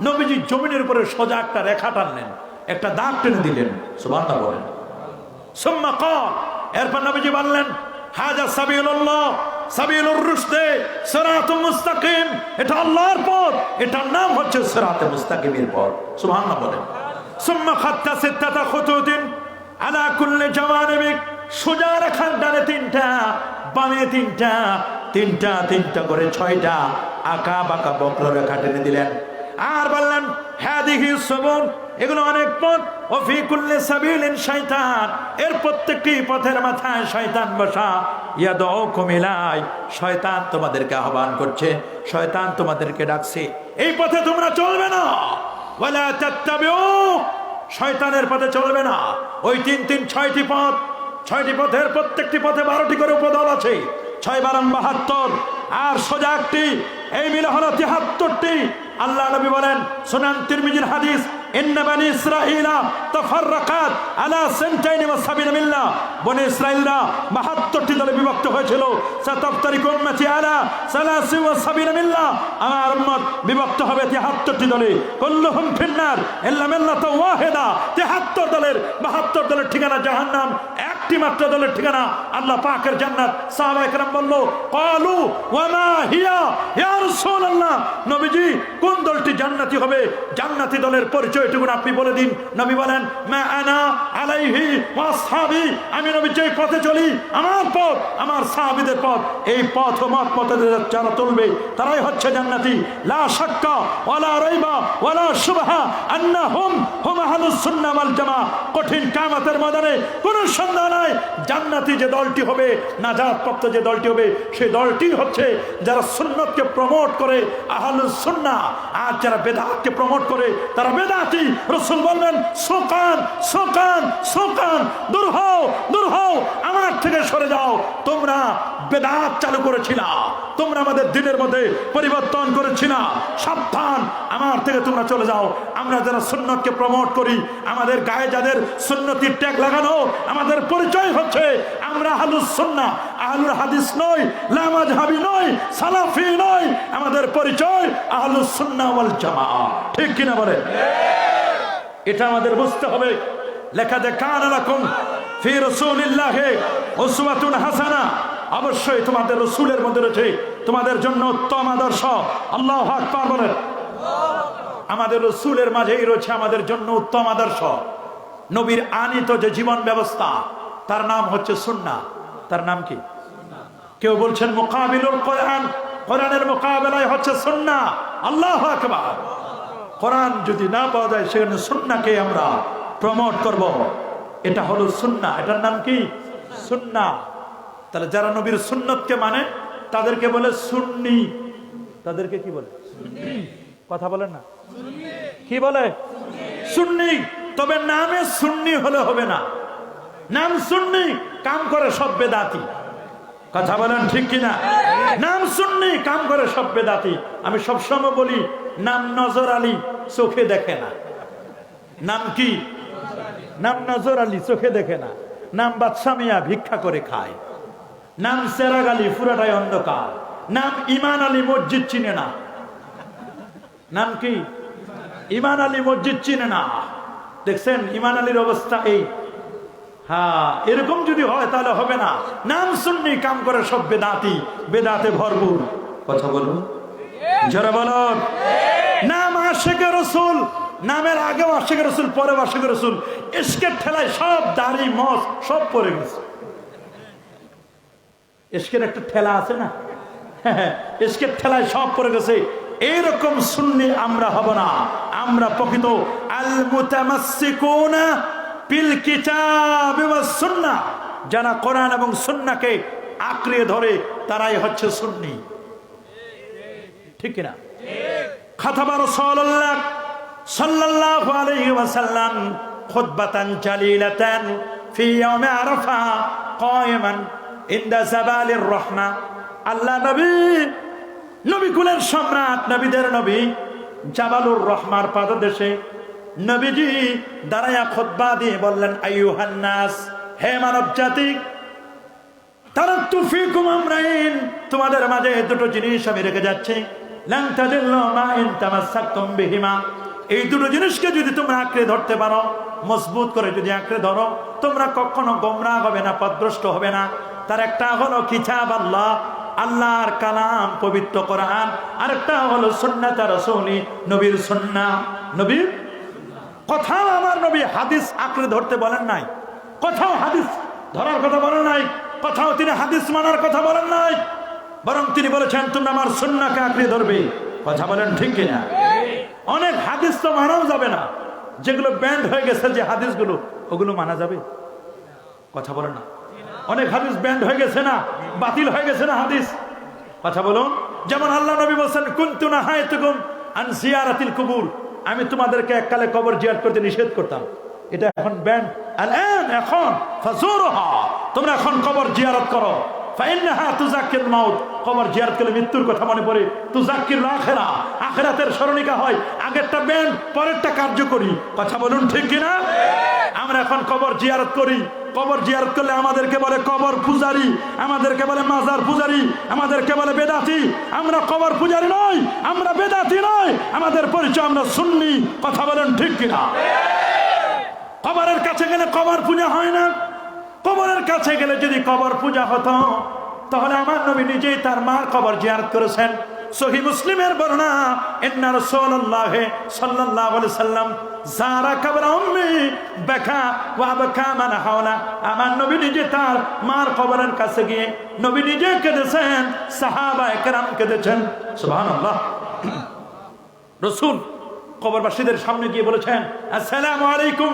A: নবীজি জমিনের উপরে সোজা একটা রেখা টানলেন, একটা দাগ টেনে দিলেন। সুবহানাল্লাহ বলেন। সুম্মা ক্বাল, এরপর নবীজি বললেন, হাযা সাবিলুল্লাহ সাবিলুর রুশদে সিরাতুল মুস্তাকিম, এটা আল্লাহর পথ, এটার নাম হচ্ছে সিরাতুল মুস্তাকিমের পথ। সুবহানাল্লাহ বলেন। সুম্মা খাত্তা সিত্তাতা খুতুতিন আলা কুল্লি জাওয়ানিবিক, সোজা রেখার ডানে 3টা, বামে 3টা, 3টা করে 6টা আঁকা বাঁকা বক্র রেখা টেনে দিলেন। আর বললেন, হাদিহি সুবুল, এগুলো অনেক পথ, ও ফি কুল্লি সাবিলিন শাইতান, এর প্রত্যেকটি পথের মাথায় শয়তান বসা। ইয়াদউকুম ইলাই, শয়তান তোমাদেরকে আহ্বান করছে, শয়তান তোমাদেরকে ডাকছে, এই পথে তোমরা চলবে না। ওয়ালা তাত্তাবিউ, শয়তানের পথে চলবে না। ওই 6টি পথ, 6টি পথের প্রত্যেকটি পথে 12টি করে উপদল আছে, 6 বারং 72, আর সোজা একটি, এই মিলে হলো 73টি। আল্লাহ নবী বলেন, সুনান তিরমিজির হাদিস, ইন্না বানি ইসরাঈলা তাফাররাকাত আলা সানতাইনি ওয়া সাবিনা মিল্লাহ, বনি ইসরাঈলরা 72টি দলে বিভক্ত হয়েছিল। সাতাফতারিকু উম্মতি আলা সালাসি ওয়া সাবিনা মিল্লাহ, আমার উম্মত বিভক্ত হবে 73টি দলে। কুল্লুহুম ফিন্নার ইল্লা মিল্লাতা ওয়াহিদা, 73 দলের 72 দলের ঠিকানা জাহান্নাম, একটি মাত্র দলের ঠিকানা আল্লাহ পাকের জান্নাত। সাহাবায়ে কেরাম বলল, ক্বালু ওয়া মা হিয়া ইয়া রাসূলুল্লাহ, নবীজি কোন দলটি জান্নাতি হবে? জান্নাতি দলের পরিচয়টুকু আপনি বলে দিন। নবী বলেন, মা আনা আলাইহি ওয়া আসহাবি, আমি নবী যেই পথে চলি, আমার পথ, আমার সাহাবীদের পথ, এই পথ ও মত পথে যারা চলবে তারাই হচ্ছে জান্নাতি। লা শাক্কা ওয়ালা রাইবা ওয়ালা শুবহা আন্নাহুম হুম আহলুস সুন্নাহ ওয়াল জামাআহ, কঠিন কিয়ামতের ময়দানে কোনো সন্দেহ নাই জান্নাতি যে দলটি হবে, নাজাতপ্রাপ্ত যে দলটি হবে, সেই দলটি হচ্ছে যারা সুন্নতকে প্রমোট করে, আহলুস সুন্নাহ। আর যারা বেদাতকে প্রমোট করে তারা বেদাতি। রাসূল বললেন, সুকান সুকান সুকান, দূর হও দূর হও, আমার থেকে সরে যাও, তোমরা বেদাত চালু করেছিলা, তোমরা আমাদের দিনের মধ্যে পরিবর্তন করেছিলা, সাবধান, আমার থেকে তোমরা চলে যাও। আমরা যারা সুন্নতকে প্রমোট করি, আমাদের গায়ে যাদের সুন্নতির ট্যাগ লাগানো, আমাদের পরিচয় হচ্ছে আমরা আহলুস সুন্নাহ, আহলুল হাদিস নই, লা মাযহাবী নই, সালাফি নই, আমাদের পরিচয় আহলুস সুন্নাহ ওয়াল জামাআহ। ঠিক কিনা বলে? এটা আমাদের বুঝতে হবে। লাকাদ কানা লাকুম ফি রাসূলিল্লাহি উসওয়াতুন হাসানাহ, অবশ্যই তোমাদের রাসূলের মধ্যে রয়েছে তোমাদের জন্য উত্তম আদর্শ। আল্লাহু আকবার বলেন। আমাদের রাসূলের মাঝেই রয়েছে আমাদের জন্য উত্তম আদর্শ। নবীর আনিত যে জীবন ব্যবস্থা, তার নাম হচ্ছে সুন্নাহ। তার নাম কি? কেউ বলছেন মুকাবিলাতুল কোরআন, কোরআনের মোকাবেলায় হচ্ছে সুন্নাহ। আল্লাহু আকবার। কোরআন যদি না পাওয়া যায়, সেখানে সুন্নাহকে আমরা প্রমোট করব, এটা হলো সুন্নাহ। এটার নাম কি? সুন্নাহ। তাহলে যারা নবীর সুন্নতকে মানে তাদেরকে বলে সুন্নি। তাদেরকে কি বলে? কথা বলেন না, কি বলে? সুন্নি। তবে নামে সুন্নি হলে হবে না। নাম সুন্নি, কাম করে সব বেদাতি। কথা বলেন ঠিক কিনা? নাম সুন্নি, কাম করে সব বেদাতি। আমি সবসময় বলি, নাম নজর আলী, চোখে দেখে না। নাম কি? নাম নজর আলী, চোখে দেখে না। নাম বাদশা মিয়া, ভিক্ষা করে খায়। নাম চেরাগ আলী, পুরাটাই অন্ধকার। নাম ইমান আলী, মসজিদ চিনে না। নাম কি? ইমান আলী, মসজিদ চিনে না। দেখছেন ইমান আলীর অবস্থা এই। হ্যাঁ, এরকম যদি হয় তাহলে হবে না। নাম সুন্নি, কাম করে সব বেদাতি, বেদাতে ভরপুর। কথা বলুন, যারা বলুন। নাম আশিকে রাসূল, নামের আগেও আশিকে রাসূল, পরেও আশিকে রাসূল। ইশকের ঠেলায় সব দাড়ি মস সব পড়ে গেছে। ইশকের একটা ঠেলা আছে না, ইশকের ঠেলায় সব পড়ে গেছে। এইরকম সুন্নি আমরা হব না। আমরা প্রকৃত আল মুতামাসসিকুনা বিল কিতাবি ওয়াস সুন্নাহ, যারা কোরআন এবং সুন্নাহকে আঁকড়ে ধরে তারাই হচ্ছে সুন্নি। ঠিক কিনা? খাতাবা রাসূলুল্লাহ সাল্লাল্লাহু আলাইহি ওয়াসাল্লাম খুতবাতান জালিলাতান ফি ইয়াউমি আরাফা কায়মান ইনদা জাবালির রাহমা। আল্লাহ নবী, নবী কুলের সম্রাট, নবীদের নবী, জাবালুর রহমার পাদদেশে নবীজি দাঁড়ায়া খুতবা দিয়ে বললেন, আইয়ুহান নাস, হে মানব জাতি, তারাকতু ফীকুম আমরাইন, তোমাদের মাঝে দুটো জিনিস আমি রেখে যাচ্ছি। লান তাদিল্লু মা ইন তামাসসাকতুম বিহিমা, এই দুটো জিনিসকে যদি তোমরা আঁকড়ে ধরতে পারো, মজবুত করে যদি আঁকড়ে ধরো, তোমরা কখনো গোমরাহ হবে না, পথভ্রষ্ট হবে না। তার একটা হলো কিতাব আল্লাহ, আল্লাহর কালাম পবিত্র কোরআন, আরেকটা হলো সুন্নাত রাসূলি, নবীর সুন্নাহ। নবীর কোথাও আমার নবী হাদিস আঁকড়ে ধরতে বলেন নাই, কোথাও হাদিস ধরার কথা বলেন নাই, কোথাও তিনি হাদিস মানার কথা বলেন নাই, বরং তিনি বলেছেন তোমরা আমার সুন্নাহকে আঁকড়ে ধরবে। কথা বলেন ঠিক কিনা? অনেক হাদিস তো মানাও যাবে না, যেগুলো ব্যান্ড হয়ে গেছে যে হাদিসগুলো, ওগুলো মানা যাবে? কথা বলেন না। অনেক হাদিস ব্যান্ড হয়ে গেছে না, বাতিল হয়ে গেছে না হাদিস। কথা বলুন। যেমন আল্লাহ নবী বলেছেন, কুনতু নাহাইতুকুম আন জিয়ারাতিল কুবুর, আমি তোমাদেরকে এককালে কবর জিয়ারত করতে নিষেধ করতাম। এটা এখন ব্যান্ড। আলান এখন ফাজুরহা, তোমরা এখন কবর জিয়ারত করো। ফাইন্নাহা তুযাক্কিরুল মাউত, কবর জিয়ারত করলে মৃত্যুর কথা মনে পড়ে। তুযাক্কিরুল আখিরা, আখিরাতের স্মরণিকা হয়। আগেরটা ব্যান্ড, পরেরটা কার্যকরী। কথা বলুন ঠিক কিনা? আমরা এখন কবর জিয়ারত করি। কবর জিয়ারত করলে আমাদেরকে বলে কবর পূজারী, আমাদেরকে বলে মাজার পূজারী, আমাদেরকে বলে বেদাতি। আমরা কবর পূজারী নই, আমরা বেদাতি নই, আমাদের পরিচয় আমরা সুন্নি। কথা বলেন ঠিক কিনা? কবরের কাছে গেলে কবর পূজা হয় না। কবরের কাছে গেলে যদি কবর পূজা হতো তাহলে আমার নবী নিজেই তার মার কবর জিয়ারত করেছেন। সহিহ মুসলিমের বর্ণনা, ইন্না রাসূলুল্লাহ সাল্লাল্লাহু আলাইহি সাল্লাম যারা কবর উম্মি বাকা ওয়া বাকা মান হাওলা, আমার নবী নিজে তার মার কবরের কাছে গিয়ে নবী নিজে কেঁদেছেন, সাহাবায়ে কেরাম কেঁদেছেন। সুবহানাল্লাহ। রাসূল কবরবাসীদের সামনে গিয়ে বলেছেন, আসসালামু আলাইকুম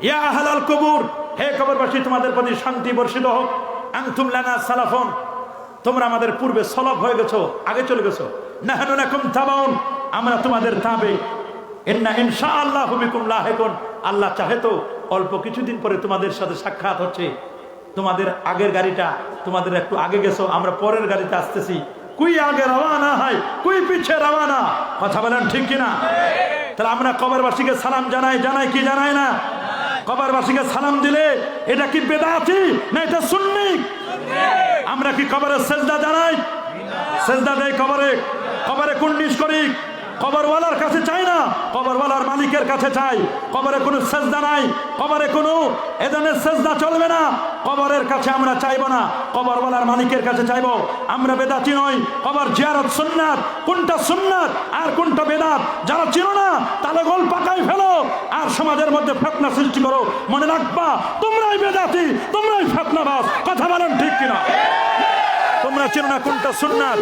A: ইয়া আহলাল কুবুর, হে কবরবাসী তোমাদের প্রতি শান্তি বর্ষিত হোক। আনতুম লানা সালাফুন, তোমরা আমাদের পূর্বে সলফ হয়ে গেছো, আগে চলে গেছো। নাহনু লাকুম তাবাউন, আমরা তোমাদের তাবে। ইন্না ইনশাআল্লাহু বিকুম লাহিকুন, আল্লাহ চাহে তো অল্প কিছুদিন পরে তোমাদের সাথে সাক্ষাৎ হচ্ছে। তোমাদের আগের গাড়িটা তোমাদের একটু আগে গেছো, আমরা পরের গাড়িতে আসতেছি। কুই আগে রওয়ানা হয়, কুই পিছে রওয়ানা। কথা বলেন ঠিক কিনা? তাহলে আমরা কবরবাসীকে সালাম জানাই, জানাই কি জানাই না? কবরবাসীকে সালাম দিলে এটা কি বেদাতি না এটা সুন্নি? আমরা কি কবরে সেজদা জানাই? সেজদা দেই কবরে, কবরে কুর্নিশ করি। কবরওয়ালার কাছে চাই না, কবরওয়ালার মালিকের কাছে চাই। কবরে কোনো সেজদা নাই, কবরে কোনো এ ধরনের সেজদা চলবে না। কবরের কাছে আমরা চাইবো না, কবরওয়ালার মালিকের কাছে চাইবো। আমরা বেদাতি নই। কবর জিয়ারত সুন্নাত, কোনটা সুন্নাত আর কোনটা বেদাত যারা চিনো না তাহলে গোল পাকাই ফেলো আর সমাজের মধ্যে ফিতনা সৃষ্টি করো। মনে রাখবা তোমরাই বেদাতি, তোমরাই ফিতনাবাজ। কথা বলেন ঠিক কিনা? তোমরা চিনো না কোনটা সুন্নাত।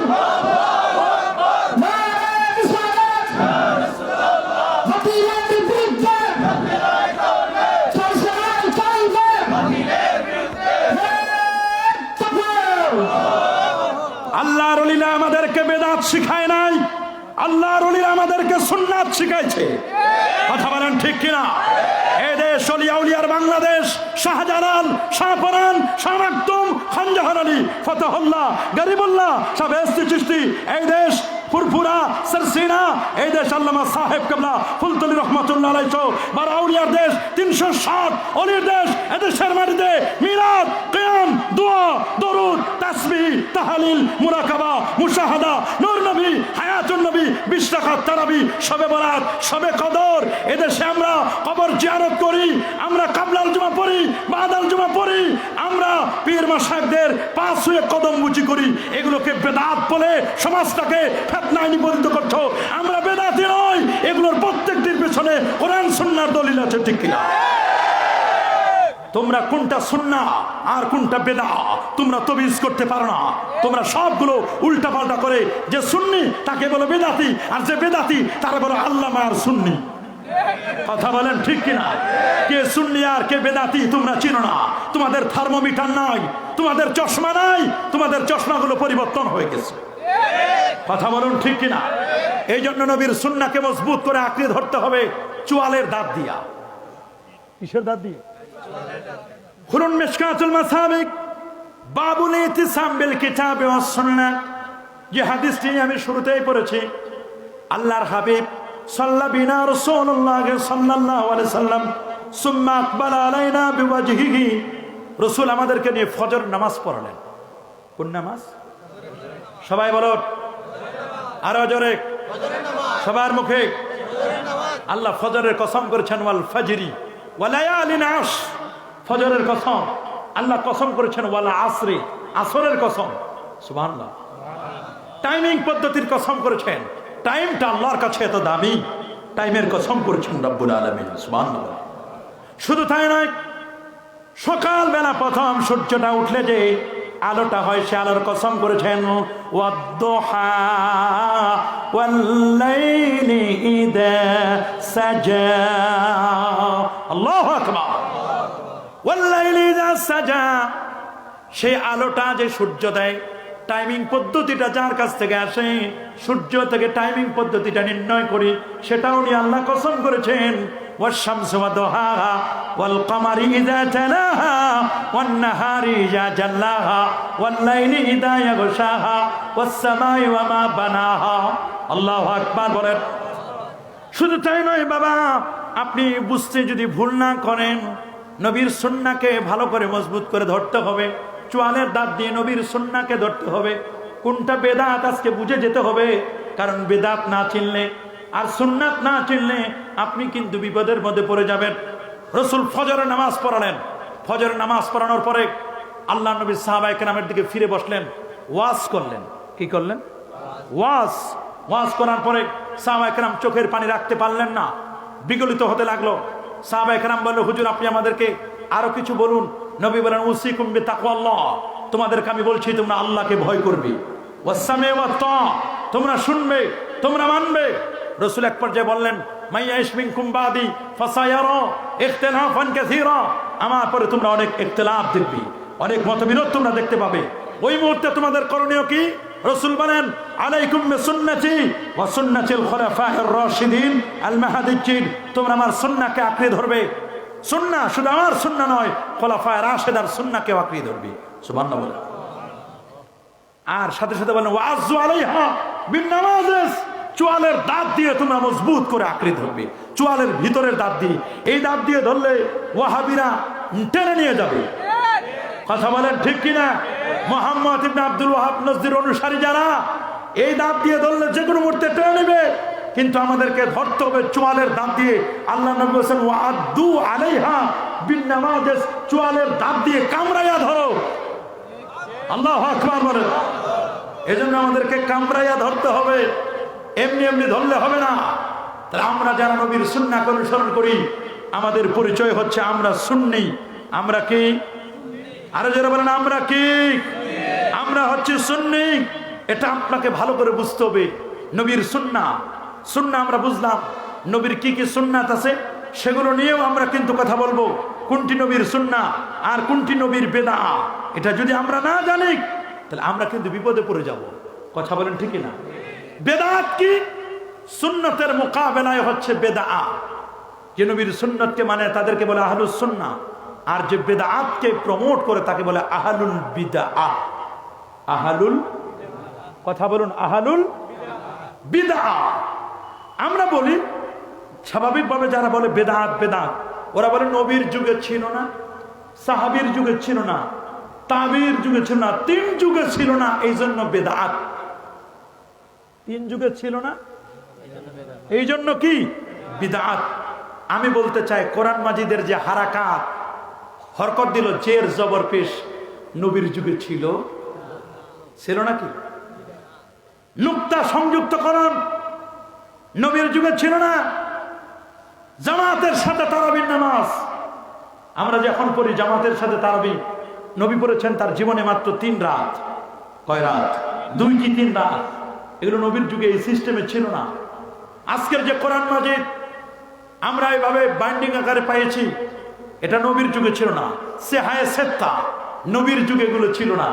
A: আল্লাহর ওলিরা আমাদেরকে বেদাত শিখায় নাই, আল্লাহর ওলিরা আমাদেরকে সুন্নাত শিখাইছে। কথা বলেন ঠিক কিনা? এই দেশ ওলিয়া উলিয়ার বাংলাদেশ। শাহজালাল, শাহপরান, শাহ মাকতুম, খান জাহান আলী, ফতহুল্লাহ, গরিবুল্লাহ, শাহ বেহেশতি চিশতি। এই দেশ ফুরফুরা, সরসিনা, এই দেশ আল্লামা সাহেব কাবলা ফুলতলি রহমাতুল্লাহ আলাইহি বারা আউলিয়ার দেশ। 360 অলির দেশ। এদেশের মাটিতে মিলাদ, কিয়াম, দোয়া, দরুদ, তাসবিহ, তাহলিল, মুরাকাবা, মুশাহাদা, নূর নবী, হায়াতুন নবী, 20 রাকাত তারাবি, শবে বরাত, শবে কদর। এদেশে আমরা কবর জিয়ারত করি, আমরা কাবলাল জুমা পড়ি, বাদাল জুমা পড়ি, আমরা পীর মাশায়েখদের পা ছুঁয়ে কদম মুচি করি। এগুলোকে বেদাত বলে সমাজটাকে ফিতনায় নিপতিত করছো। আমরা বেদাতি নই, এগুলোর প্রত্যেকটির পেছনে কোরআন সুন্নাহর দলিল আছে। ঠিক কিনা? তোমরা কোনটা সুন্নাহ আর কোনটা বেদাত তোমরা তবিজ করতে পারো না। তোমরা সবগুলো উল্টা পাল্টা করে, যে সুন্নি তাকে বলো বেদাতি, আর যে বেদাতি তারা বলো আল্লামা আর সুন্নি। কথা বলেন ঠিক কিনা? কে সুন্নি আর কে বেদাতি তোমরা চিনো না। তোমাদের থার্মোমিটার নাই, তোমাদের চশমা নাই, তোমাদের চশমাগুলো পরিবর্তন হয়ে গেছে। কথা বলুন ঠিক কিনা? এই জন্য নবীর সুন্নাহকে মজবুত করে আঁকড়ে ধরতে হবে চুয়ালের দাঁত দিয়া। কিসের দাঁত দিয়ে? খুলুন মিশকাতুল মাসাবিক, বাবুল ইতিসাম বিল কিতাবি ওয়াস সুন্নাহ। যে হাদিসটি আমি শুরুতেই পড়েছি, আল্লাহর হাবিব সাল্লাল্লাহু বিনা রাসূলুল্লাহ সাল্লাল্লাহু আলাইহি সাল্লাম সুম্মা আকবালা আলাইনা বিওয়াজহিহি। রাসূল আমাদেরকে নিয়ে ফজর নামাজ পড়ালেন। কোন নামাজ? সবাই বলো আরো জোরে, সবার মুখে। আল্লাহ ফজরের কসম করেছেন, ওয়াল ফাজরি ওয়া লায়ালিন আশ। ফজরের কসম আল্লাহ কসম করেছেন, ওয়ালা আসরি, আসরের কসম। সুবহানাল্লাহ। টাইমিং পদ্ধতির কসম করেছেন। টাইমটা আল্লাহর কাছে এত দামি, টাইমের কসম করেছেন রব্বুল আলামিন। সুবহানাল্লাহ। শুধু তাই নয়, সকালবেলা প্রথম সূর্যটা উঠলে যে আলোটা হয়, সে আলোর কসম করেছেন, ওয়াদ-দুহা ওয়াল-লাইলি ইযা সাজা। আল্লাহু আকবার। ওয়াল-লাইলি ইযা সাজা, সেই আলোটা যে সূর্য দেয়, টাইমিং পদ্ধতিটা যার কাছ থেকে আসে, সূর্য থেকে টাইমিং পদ্ধতিটা নির্ণয় করি, সেটাও নিয়ে আল্লাহ কসম করেছেন, ওয়াশ-শামসু ওয়া দুহাহা ওয়াল-কামারি ইযা তালাহা ওয়ান-নাহারি ইযা জাল্লাহা ওয়াল-লাইলি ইযা ইয়াগশাহা ওয়াস-সামাই ওয়া মা বানাহা। আল্লাহু আকবার বলেন। শুধু তাই নয় বাবা, আপনি বুঝতে যদি ভুল না করেন, নবীর সুন্নাহকে ভালো করে মজবুত করে ধরতে হবে। চোয়ালের দাঁত দিয়ে নবীর সুন্নাহকে ধরতে হবে। কোনটা বেদাত আজকে বুঝে যেতে হবে, কারণ বেদাত না চিনলে আর সুন্নাত না চিনলে আপনি কিন্তু বিপদের মধ্যে পড়ে যাবেন। রাসূল ফজরের নামাজ পড়ালেন। ফজরের নামাজ পড়ানোর পরে আল্লাহ নবী সাহাবায়ে কেরামের দিকে ফিরে বসলেন, ওয়াজ করলেন। কি করলেন? ওয়াজ করার পরে সাহাবায়ে কেরাম চোখের পানি রাখতে পারলেন না, বিগলিত হতে লাগলো। সাহাবায়ে কেরাম বলল, হুজুর আপনি আমাদেরকে আরো কিছু বলুন। নবী বলেন, উসিকুম বিতাকওয়াল্লাহ, তোমাদেরকে আমি বলছি তোমরা আল্লাহকে ভয় করবে। ওয়াসসামি ওয়াত-তা, তোমরা শুনবে, তোমরা মানবে। রাসূল এক পর্যায়ে বললেন, মাইয়াইশ মিনকুম বাদি ফাসায়ারা ইখতিলাফান কাসীরা, আমার পরে তোমরা অনেক ইখতিলাফ দেখবে, অনেক মতবিরোধ তোমরা দেখতে পাবে। ওই মুহূর্তে তোমাদের করণীয় কি? রাসূল বলেন, আলাইকুম বিসুন্নতি ওয়া সুন্নাতিল খুলাফায়ে রাশিদিন আল মাহদিয়্যিন, তোমরা আমার সুন্নাহকে আঁকড়ে ধরবে। সুন্নাহ শুধু আমার সুন্নাহ নয়, খুলাফায়ে রাশিদার সুন্নাহকে আঁকড়ে ধরবে। সুবহানাল্লাহ বলেন। আর সাথে সাথে বলেন, ওয়াজু আলাইহা বিন নামাজিস, চোয়ালের দাঁত দিয়ে তোমরা মজবুত করে আঁকড়ে ধরবে। চোয়ালের ভিতরের দাঁত দিয়ে, এই দাঁত দিয়ে ধরলে ওয়াহাবিরা টেনে নিয়ে যাবে। কথা বলেন ঠিক কিনা? মুহাম্মদ ইবনে আব্দুল ওয়াহাব নজদির অনুসারী যারা, এই দাঁত দিয়ে ধরলে যে কোনো মুহূর্তে টেনে নেবে, কিন্তু আমাদেরকে ধরতে হবে চোয়ালের দাঁত দিয়ে। আল্লাহ নবী বলেছেন, ওয়াদু আলাইহা বিন নামাজিস, চোয়ালের দাঁত দিয়ে কামড়াইয়া ধরো। আল্লাহু আকবার বলেন। এজন্য আমাদেরকে কামড়াইয়া ধরতে হবে, এমনি এমনি ধরলে হবে না। তাহলে আমরা যারা নবীর সুন্নাহকে অনুসরণ করি, আমাদের পরিচয় হচ্ছে আমরা সুন্নি। আমরা কি? আরো যারা বলেন আমরা কি? আমরা হচ্ছে সুন্নি। এটা আপনাকে ভালো করে বুঝতে হবে। নবীর সুন্নাহ আমরা বুঝলাম, নবীর কি কি সুন্নাত আছে সেগুলো নিয়েও আমরা কিন্তু কথা বলবো। কোনটি নবীর সুন্নাহ আর কোনটি নবীর বেদাত, এটা যদি আমরা না জানি তাহলে আমরা কিন্তু বিপদে পড়ে যাব। কথা বলেন ঠিক না? বেদাত কি? সুন্নতের মোকাবেলায় হচ্ছে বেদাত। যে নবীর সুন্নতকে মানে তাদেরকে বলে আহলুস সুন্নাহ, আর যে বেদাতকে প্রমোট করে তাকে বলে আহলুল বিদআহ। আহলুল, কথা বলুন, আহলুল বিদআহ। আমরা বলি স্বাভাবিকভাবে যারা বলে বেদাত বেদাত, ওরা বলে নবীর যুগে ছিল না, সাহাবীর যুগে ছিল না, তাবির যুগে ছিল না, 3 যুগে ছিল না, এই জন্য বেদাত। 3 যুগে ছিল না, এই জন্য কি বিদআত। আমি বলতে চাই, কোরআন মাজিদের যে হারাকাত হরকত দিল, জের জবর পেশ, নবীর যুগে ছিল নাকি? নুক্তা সংযুক্তকরণ নবীর যুগে ছিল না। জামাতের সাথে তারাবির নামাজ আমরা যখন পড়ি, জামাতের সাথে তারাবি, নবী পড়েছেন তার জীবনে মাত্র 3 রাত। কয় রাত? 2 কি 3 রাত। এগুলো নবীর যুগে এই সিস্টেমে ছিল না। আজকের যে কোরআন মাজিদ আমরা এইভাবে বাইন্ডিং আকারে পেয়েছি, এটা নবীর যুগে ছিল না। সেহায়ে সেত্তা নবীর যুগে এগুলো ছিল না।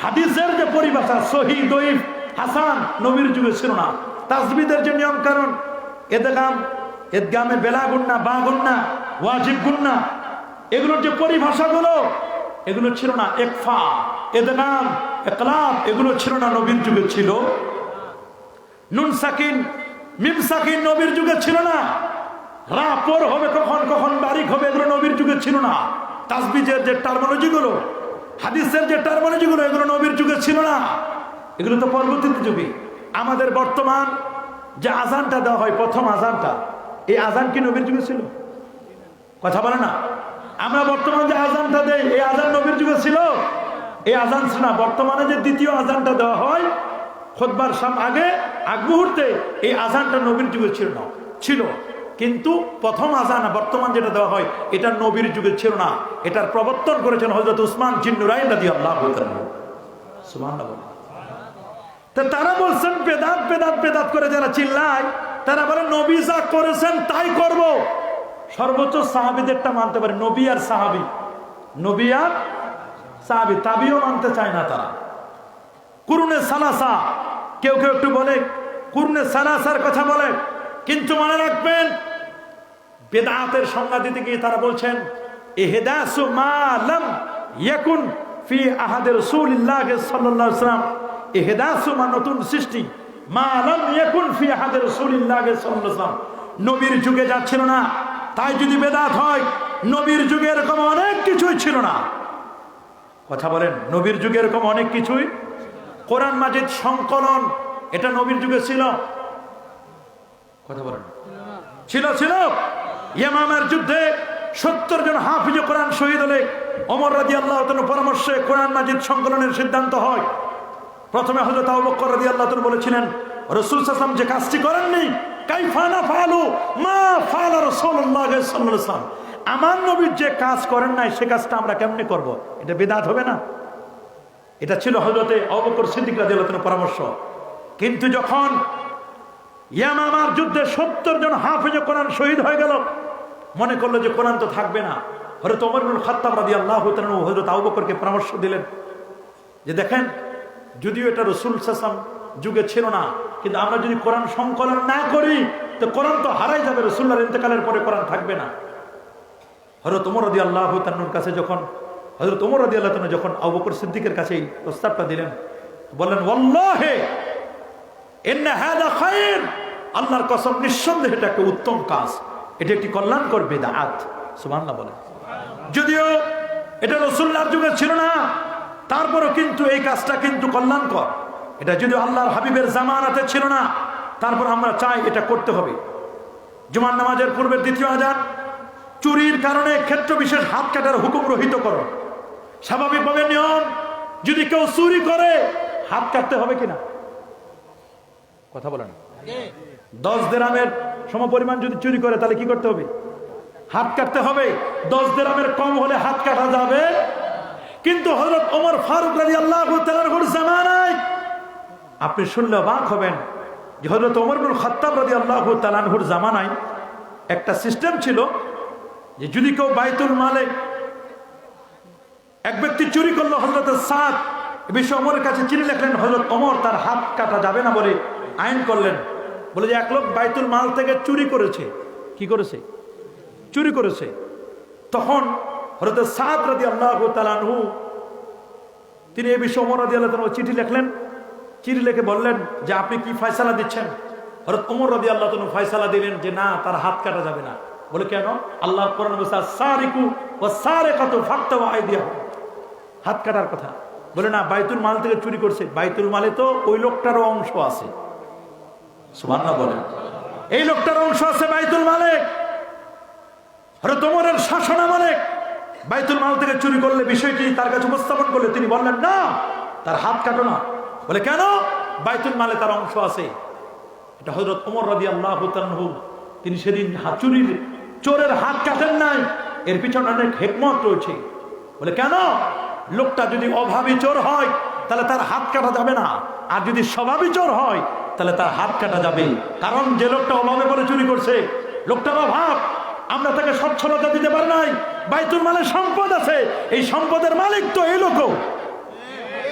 A: হাদিসের যে পরিভাষা সহিহ দঈফ হাসান নবীর যুগে ছিল না। তাসবিদের যে নিয়ম কারণ, এদগামে বেলা গুন্না, বা গুন্না, ওয়াজিব গুন্না, এগুলোর যে পরিভাষাগুলো এগুলো ছিল না। ইকফা, ইদগাম, ইকলাব এগুলো ছিল না, নবীর যুগে ছিল। নুন সাকিন, মিম সাকিন নবীর যুগে ছিল না। রা পর হবে কখন, কখন বারিক হবে, এগুলো নবীর যুগে ছিল না। তাসবিহের যে টার্মিনোলজি গুলো, হাদিসের যে টার্মিনোলজি গুলো, এগুলো নবীর যুগে ছিল না। এগুলো তো পরবর্তীতে যুগে। আমাদের বর্তমান যে আজানটা দেওয়া হয়, প্রথম আজানটা, এই আজান কি নবীর যুগে ছিল? কথা বলে না। আমরা বর্তমান যে আজানটা দেই, এই আজান নবীর যুগে ছিল? এই আজান ছিল না। বর্তমানে যে দ্বিতীয় আজানটা দেওয়া হয় খুতবার আগে, আগ মুহূর্তে, এই আজানটা নবীর যুগে ছিল না, ছিল। কিন্তু প্রথম আজান বর্তমান যেটা দেওয়া হয়, এটা নবীর যুগে ছিল না। এটার প্রবর্তন করেছেন হযরত উসমান জিন্নুরাইন রাদিয়াল্লাহু তাআলা। সুবহানাল্লাহ। তা তারা বলছেন বেদাত বেদাত বেদাত করে যারা চিল্লায়, তারা বলে নবী যা করেছেন তাই করব। সর্বোচ্চ সাহাবীদেরটা মানতে পারে, নবী আর সাহাবী, নবী আর সাহাবী, তাবিও মানতে চায় না তারা। কুরুনে সালাসা, কেউ কেউ একটু বলে কুরুনে সালাসার কথা বলে, কিন্তু মনে রাখবেন বেদাতের সংজ্ঞা দিতে গিয়ে তারা বলছেন ইহদাসু মা লাম ইয়াকুন ফি আহাদে রাসূলিল্লাহ সাল্লাল্লাহু আলাইহি ওয়াসাল্লাম ইহদাসু মা নতুন সৃষ্টি মা লাম ইয়াকুন ফি আহাদে রাসূলিল্লাহ সাল্লাল্লাহু আলাইহি ওয়াসাল্লাম নবীর যুগে যা ছিল না তাই যদি বেদাত হয় নবীর যুগে এরকম অনেক কিছুই ছিল না। কথা বলেন, নবীর যুগে এরকম অনেক কিছুই, কোরআন মাজিদ সংকলন এটা নবীর যুগে ছিল? কথা বলেন, ছিল? ছিল। ইয়ামামার যুদ্ধে 70 জন হাফিজ কোরআন শহীদ হলে ওমর রাদিয়াল্লাহু তাআলার পরামর্শে কোরআন মাজিদ সংকলনের সিদ্ধান্ত হয়। প্রথমে হযরত আবু বকর রাদিয়াল্লাহু তাআলা বলেছিলেন, রাসূল সাল্লাল্লাহু আলাইহি ওয়াসাল্লাম যে কাজটি করেননি, কাইফা নাফালু মা ফাআলা রাসূলুল্লাহ সাল্লাল্লাহু আলাইহি ওয়াসাল্লাম, আমার নবীর যে কাজ করেন নাই সে কাজটা আমরা কেমনে করব? এটা বিদআত হবে না? এটা ছিল হযরতে আবু বকর সিদ্দিক রাদিয়াল্লাহু তাআলার পরামর্শ। কিন্তু যখন ইয়ামামার যুদ্ধে 70 জন হাফেজ কোরআন শহীদ হয়ে গেল, মনে করলো যে কোরআন তো থাকবে না। হযরত ওমর ইবনে খাত্তাব রাদিয়াল্লাহু তাআলা হযরত আবু বকরকে পরামর্শ দিলেন যে দেখেন, যদিও এটা রাসূল সাল্লাল্লাহু আলাইহি ওয়াসাল্লাম যুগে ছিল না, কিন্তু আমরা যদি কোরআন সংকলন না করি তো কোরআন তো হারাই যাবে, রাসূলুল্লাহর ইন্তেকালের পরে কোরআন থাকবে না। হযরত ওমর রাদিয়াল্লাহু তাআলার কাছে যখন হযরত ওমর রাদিয়াল্লাহু তাআলা যখন আবু বকর সিদ্দিকের কাছে এই প্রস্তাবটা দিলেন, বললেন ওয়াল্লাহি ইন্না হাযা খায়র, আল্লাহর কসম নিঃসন্দেহে এটা একটা উত্তম কাজ, এটা একটি কল্যাণকর বিদআত। সুবহানাল্লাহ বলেন। যদিও এটা রাসূলুল্লাহর যুগে ছিল না, তারপরও কিন্তু এই কাজটা কিন্তু কল্যাণকর। এটা যদিও আল্লাহর হাবিবের জামানাতে ছিল না, তারপর আমরা চাই এটা করতে হবে। জুমার নামাজের পূর্বের দ্বিতীয় আযান, চুরির কারণে ক্ষেত্র বিশেষ হাত কাটার হুকুম রহিত করো। স্বাভাবিকভাবে নিয়ম, যদি কেউ চুরি করে হাত কাটতে হবে কিনা? কথা বলেন। 10 দিরহামের সমপরিমাণ যদি চুরি করে তাহলে কি করতে হবে? হাত কাটতে হবে। 10 দিরহামের কম হলে হাত কাটা যাবে। কিন্তু হযরত ওমর ফারুক রাদিয়াল্লাহু তাআলার জামানায় আপনি শুনলে অবাক হবেন যে হযরত ওমর ইবনে খাত্তাব রাদিয়াল্লাহু তাআলার জামানায় একটা সিস্টেম ছিল যে যদি কেউ বাইতুল মালে এক ব্যক্তি চুরি করলো, হযরত সাদ এ বিষয়ে ওমরের কাছে চিঠি লিখলেন। হযরত ওমর তার হাত কাটা যাবে না বলে আইন করলেন, বলে যে এক লোক বাইতুল মাল থেকে চুরি করেছে। কি করেছে? চুরি করেছে। তখন হযরত সাদ রাদিয়াল্লাহু তাআলা আনহু তিনি এই বিষয়ে ওমর রাদিয়াল্লাহু তাআলা চিঠি লিখলেন। চিঠি লিখে বললেন যে আপনি কি ফয়সালা দিচ্ছেন? হযরত ওমর রাদিয়াল্লাহু তাআলা ফয়সালা দিলেন যে না, তার হাত কাটা যাবে না। বলে কেন? আল্লাহর কোরআনে বলেছে আস-সারিকু ওয়াস-সারিকাতু ফাকতাউ আইদিয়াহুম, হাত কাটার কথা। বলে না, বাইতুল মাল থেকে চুরি করছে, বাইতুল মালে তো ওই লোকটারও অংশ আছে। সুবহানাল্লাহ বলেন। এই লোকটার অংশ আছে বাইতুল মালে। হযরত ওমরের শাসনামলে বাইতুল মাল থেকে চুরি করলে বিষয়টি তার কাছে উপস্থাপন করলে তিনি বললেন না, তার হাত কাটো না। বলে কেন? বাইতুল মালে তার অংশ আছে। এটা হযরত ওমর রাদিয়াল্লাহু তাআলা তিনি সেদিন চোরের হাত কাটেন নাই, এর পিছনে অনেক হিকমত রয়েছে। বলে কেন? লোকটা যদি অভাবী চোর হয় তাহলে তার হাত কাটা যাবে না, আর যদি স্বভাবী চোর হয় তাহলে তার হাত কাটা যাবে। কারণ যে লোকটা অভাবে বলে চুরি করছে, লোকটার অভাব, আমরা তাকে সচ্ছলতা দিতে পারি নাই। বাইতুল মালে সম্পদ আছে, এই সম্পদের মালিক তো এই লোক।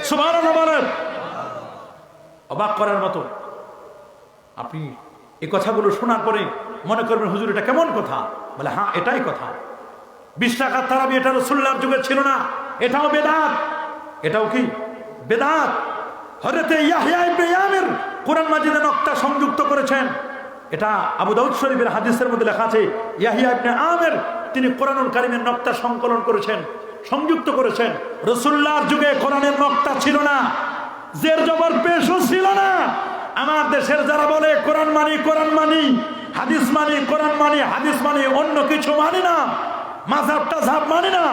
A: সুবহানাল্লাহ বলেন। অবাক করার মতো। আপনি এই কথাগুলো শোনার পরে মনে করবেন হুজুর এটা কেমন কথা? বলে হ্যাঁ, এটাই কথা। 20 টাকার তারাবি এটা রাসূলুল্লাহর যুগে ছিল না, এটাও বেদাত। এটাও কি বেদাত? হযরত ইয়াহইয়া ইবনে ইয়ামির কোরআন মাজিদে নকতা সংযুক্ত করেছেন। এটা আবু দাউদ শরীফের হাদিসের মধ্যে লেখা আছে। ইয়াহইয়া ইবনে আমির তিনি কোরআনুল কারীমের নকতা সংকলন করেছেন, সংযুক্ত করেছেন। রাসূলুল্লাহর যুগে কোরআনের নকতা ছিল না, জের জবর পেশও ছিল না। আমার দেশের যারা বলে কোরআন মানি, কোরআন মানি, হাদিস মানি, কোরআন মানি, হাদিস মানি, অন্য কিছু মানি না, মাযহাব টাযহাব মানি না,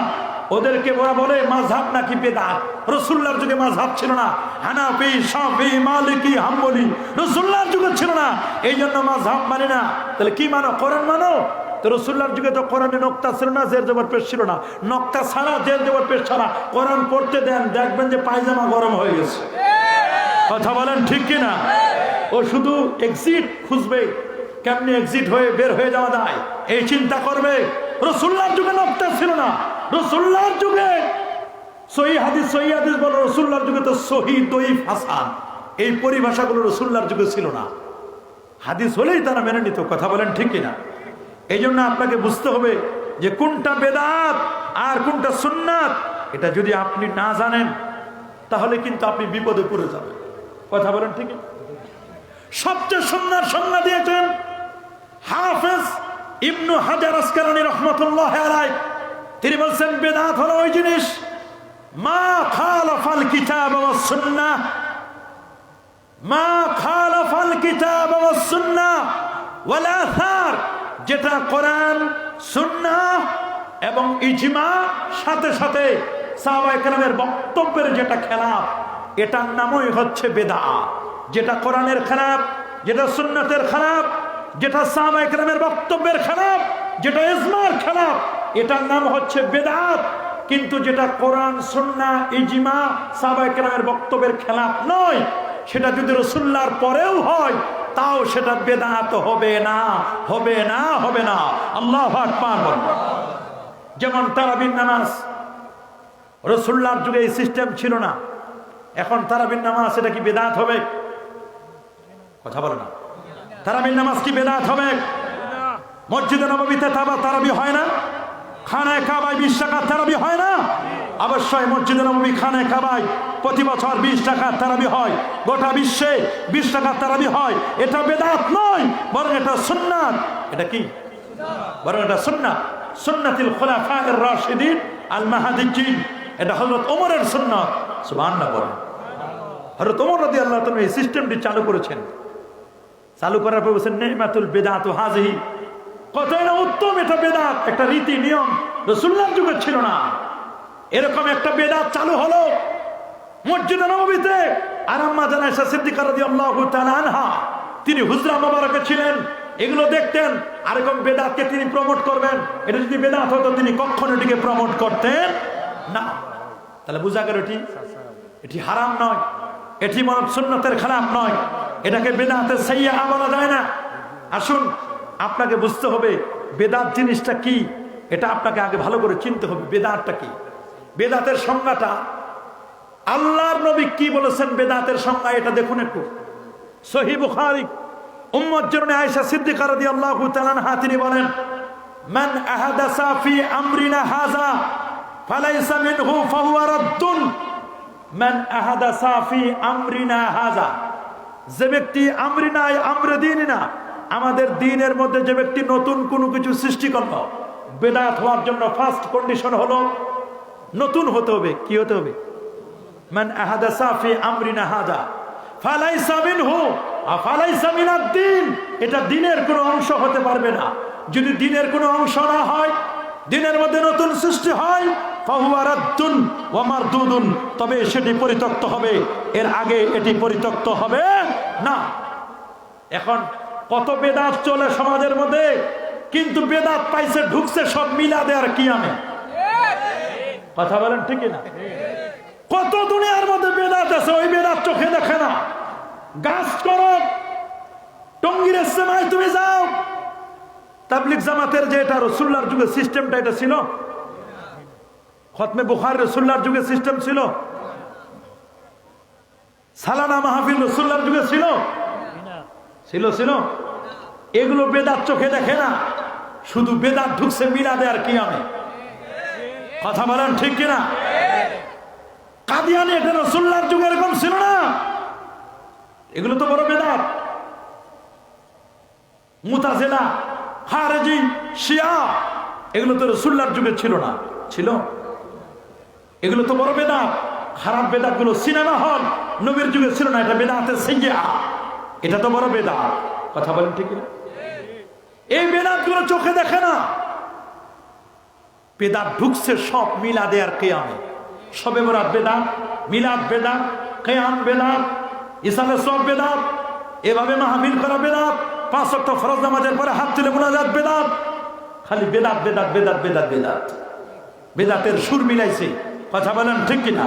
A: ওদেরকে ওরা বলে মাযহাব নাকি বেদাত। রাসূলুল্লাহর যুগে মাযহাব ছিল না, হানাফি, শাফি, মালিকি, হাম্বলি রাসূলুল্লাহর যুগে ছিল না, এই জন্য মাযহাব মানি না। তাহলে কি মানো? কোরআন মানো। তো রাসূলুল্লাহর যুগে তো কোরআনে নকতা ছিল না, জের জবর পেশ ছিল না। নকতা ছাড়া, জের জবর পেশ ছাড়া কোরআন পড়তে দেন, দেখবেন যে পায়জামা গরম হয়ে গেছে। কথা বলেন ঠিক কিনা? ও শুধু এক্সিট খুঁজবে, কেমনি এক্সিট হয়ে বের হয়ে যাওয়া যায় এই চিন্তা করবে। রাসূলুল্লাহর যুগে নকতা ছিল না। রাসূলুল্লাহর যুগে সহিহ হাদিস, সহিহ হাদিস বলো, রাসূলুল্লাহর যুগে তো সহিহ, দঈফ, হাসান, এই পরিভাষাগুলো রাসূলুল্লাহর যুগে ছিল না। হাদিস হলেই তারা মেনে নিত। কথা বলেন ঠিক কিনা? এই জন্য আপনাকে বুঝতে হবে যে কোনটা বেদাত আর কোনটা সুন্নাত। এটা যদি আপনি না জানেন তাহলে কিন্তু আপনি বিপদে পড়ে যাবেন। কথা বলেন ঠিক? সবচেয়ে সুন্দর সংজ্ঞা দিয়েছেন হাফেজ ইবনু হাজার আসকালানী রাহমাতুল্লাহ আলাইহি। তিনি বলছেন বিদআত হলো ওই জিনিস মা খালাফাল কিতাব ওয়াস সুন্নাহ, মা খালাফাল কিতাব ওয়াস সুন্নাহ ওয়াল আসার, যেটা কোরআন সুন্নাহ এবং ইজমা সাথে সাথে সাহাবায়ে কেরামের বক্তব্যের যেটা খেলাফ, এটার নামই হচ্ছে বিদআত। যেটা কোরআনের খেলাফ, যেটা সুন্নাতের খেলাফ, যেটা সাহাবায়ে কেরামের বক্তব্যের খেলাফ, যেটা ইজমার খেলাফ, এটার নাম হচ্ছে বিদআত। কিন্তু যেটা কোরআন সুন্নাহ ইজমা সাহাবায়ে কেরামের বক্তব্যের খেলাফ নয়, সেটা যদি রাসূলুল্লাহর পরেও হয় তাও সেটা বিদআত হবে না, হবে না, হবে না। আল্লাহু আকবার। যেমন তারাবির নামাজ, রাসূলুল্লাহর যুগে এই সিস্টেম ছিল না। এখন তারাবির নামাজ এটা কি বিদআত হবে? কথা বলে না। তারাবির নামাজ কি বিদআত হবে? মসজিদে নববীতে তারাবি হয় না? খানায় কাবায় 20 টাকা তারাবি হয় না? অবশ্যই মসজিদে নববী খানায় কাবায় প্রতি বছর 20 টাকা তারাবি হয়, গোটা বিশ্বে 20 টাকা তারাবি হয়। এটা বিদআত নয়, বরং এটা সুন্নাত। এটা কি? বরং এটা সুন্নাত, সুন্নাতুল খুলাফায়ে রাশিদিন আল মাহদিয়্যিন। এটা হযরত ওমরের সুন্নাত। সুবহানাল্লাহ বলেন। হযরত ওমর রাদিয়াল্লাহু তাআলা এই সিস্টেমটি চালু করেছেন। চালু করার পর বলেছেন নি'মাতুল বিদআতু হাযিহি, কতই না উত্তম এটা বিদআত। একটা রীতি নিয়ম রাসূলুল্লাহর যুগে ছিল না। এরকম একটা বিদআত চালু হলো মসজিদে নববীতে। আর আম্মা জান আয়েশা সিদ্দিকা রাদিয়াল্লাহু তাআলা আনহা, তিনি হুজরা মোবারকে ছিলেন, এগুলো দেখতেন। আরেকম বেদাতকে তিনি প্রমোট করবেন। এটা যদি বেদাত হতো তিনি কখনো এটিকে প্রমোট করতেন না। তাহলে বুঝা গেল এটি হারাম নয়, এটি মানব সুন্নতের খেলাফ নয়, এটাকে বেদাতের সাইয়্যা বলা যায় না। আসুন আপনাকে বুঝতে হবে বেদাত জিনিসটা কি, এটা আপনাকে আগে ভালো করে চিনতে হবে। বেদাতটা কি? বেদাতের সংজ্ঞাটা আল্লাহর নবী কি বলেছেন বেদাতের সংজ্ঞা, এটা দেখুন একটু। সহিহ বুখারী উম্মুল জরনে আয়েশা সিদ্দিকা রাদিয়াল্লাহু তাআলা আনহা তিনি বলেন মান আহাদাসা ফি আমরিনা হাযা ফালাইসা মিনহু ফাহুয়া রাদ্দুন। মান আহাদাসা ফি আমরিনা হাযা, যে ব্যক্তি আমরিনায় আমরে দিনিনা, আমাদের দ্বীনের মধ্যে যে ব্যক্তি নতুন কোনো কিছু সৃষ্টি করলো, বেদাত হওয়ার জন্য ফার্স্ট কন্ডিশন হলো নতুন হতে হবে। কি হতে হবে? মান আহাদাসা ফি আমরিনা হাযা ফালাইসা মিনহু ফালাইসা মিনাদ-দ্বীন, এটা দ্বীনের কোনো অংশ হতে পারবে না। যদি দ্বীনের কোনো অংশ না হয়, দ্বীনের মধ্যে নতুন সৃষ্টি হয়, ফাহুয়া রাদ্দুন ওয়া মারদুদুন, তবে সেটি পরিত্যক্ত হবে, এর আগে এটি পরিত্যক্ত হবে না। এখন কত বেদাত চলে সমাজের মধ্যে, কিন্তু বেদাত পাইছে ঢুকছে সব মিলাদে আর কিয়ামে। কথা বলেন ঠিক না? কত দুনিয়ার মধ্যে বেদাত আছে, ওই বেদাত চোখে দেখে না। গাছ করো, টঙ্গীর ইস্তেমায় তুমি যাও, তাবলিগ জামাতের যে এটা রাসূলুল্লাহর যুগে সিস্টেমটা এটা ছিল, খতমে বুখারী রাসূলুল্লাহর যুগে সিস্টেম ছিল, সালানা মাহফিল রাসূলুল্লাহর যুগে ছিল ছিল ছিল এগুলো বেদাত চোখে দেখে না, শুধু বেদাত ঢুকছে মিলাদে আর কিয়ামে। কথা বলেন ঠিক কিনা? কাদিয়ানি এটা রাসূলুল্লাহর যুগে এরকম ছিল না, এগুলো তো বড় বেদাত। মুতাজিলা, খারেজি, শিয়া, এগুলো তো রাসূলুল্লাহর যুগে ছিল না। ছিল? এগুলো তো বড় বেদাত। খারাপ বেদাত গুলো সিনেমা হল নবীর যুগে ছিল না, এটা বেদাতের সাইয়্যা, এটা তো বড় বেদাত। কথা বলেন ঠিক না? এই বেদাত গুলো চোখে দেখে না, বেদাত ঢুকছে সব মিলাদে আর কিয়ামে। শবে বরাত বেদাত, মিলাদ বেদাত, কিয়াম বেদাত, ইসালে সব বেদাত, এভাবে মাহফিল করা বেদাত, 5 ওয়াক্ত ফরজ নামাজের পরে হাত তুলে মুনাজাত বেদাত। খালি বেদাত বেদাত বেদাত বেদাত বেদাত, বেদাতের সুর মিলাইছে। কথা বলেন ঠিক কিনা?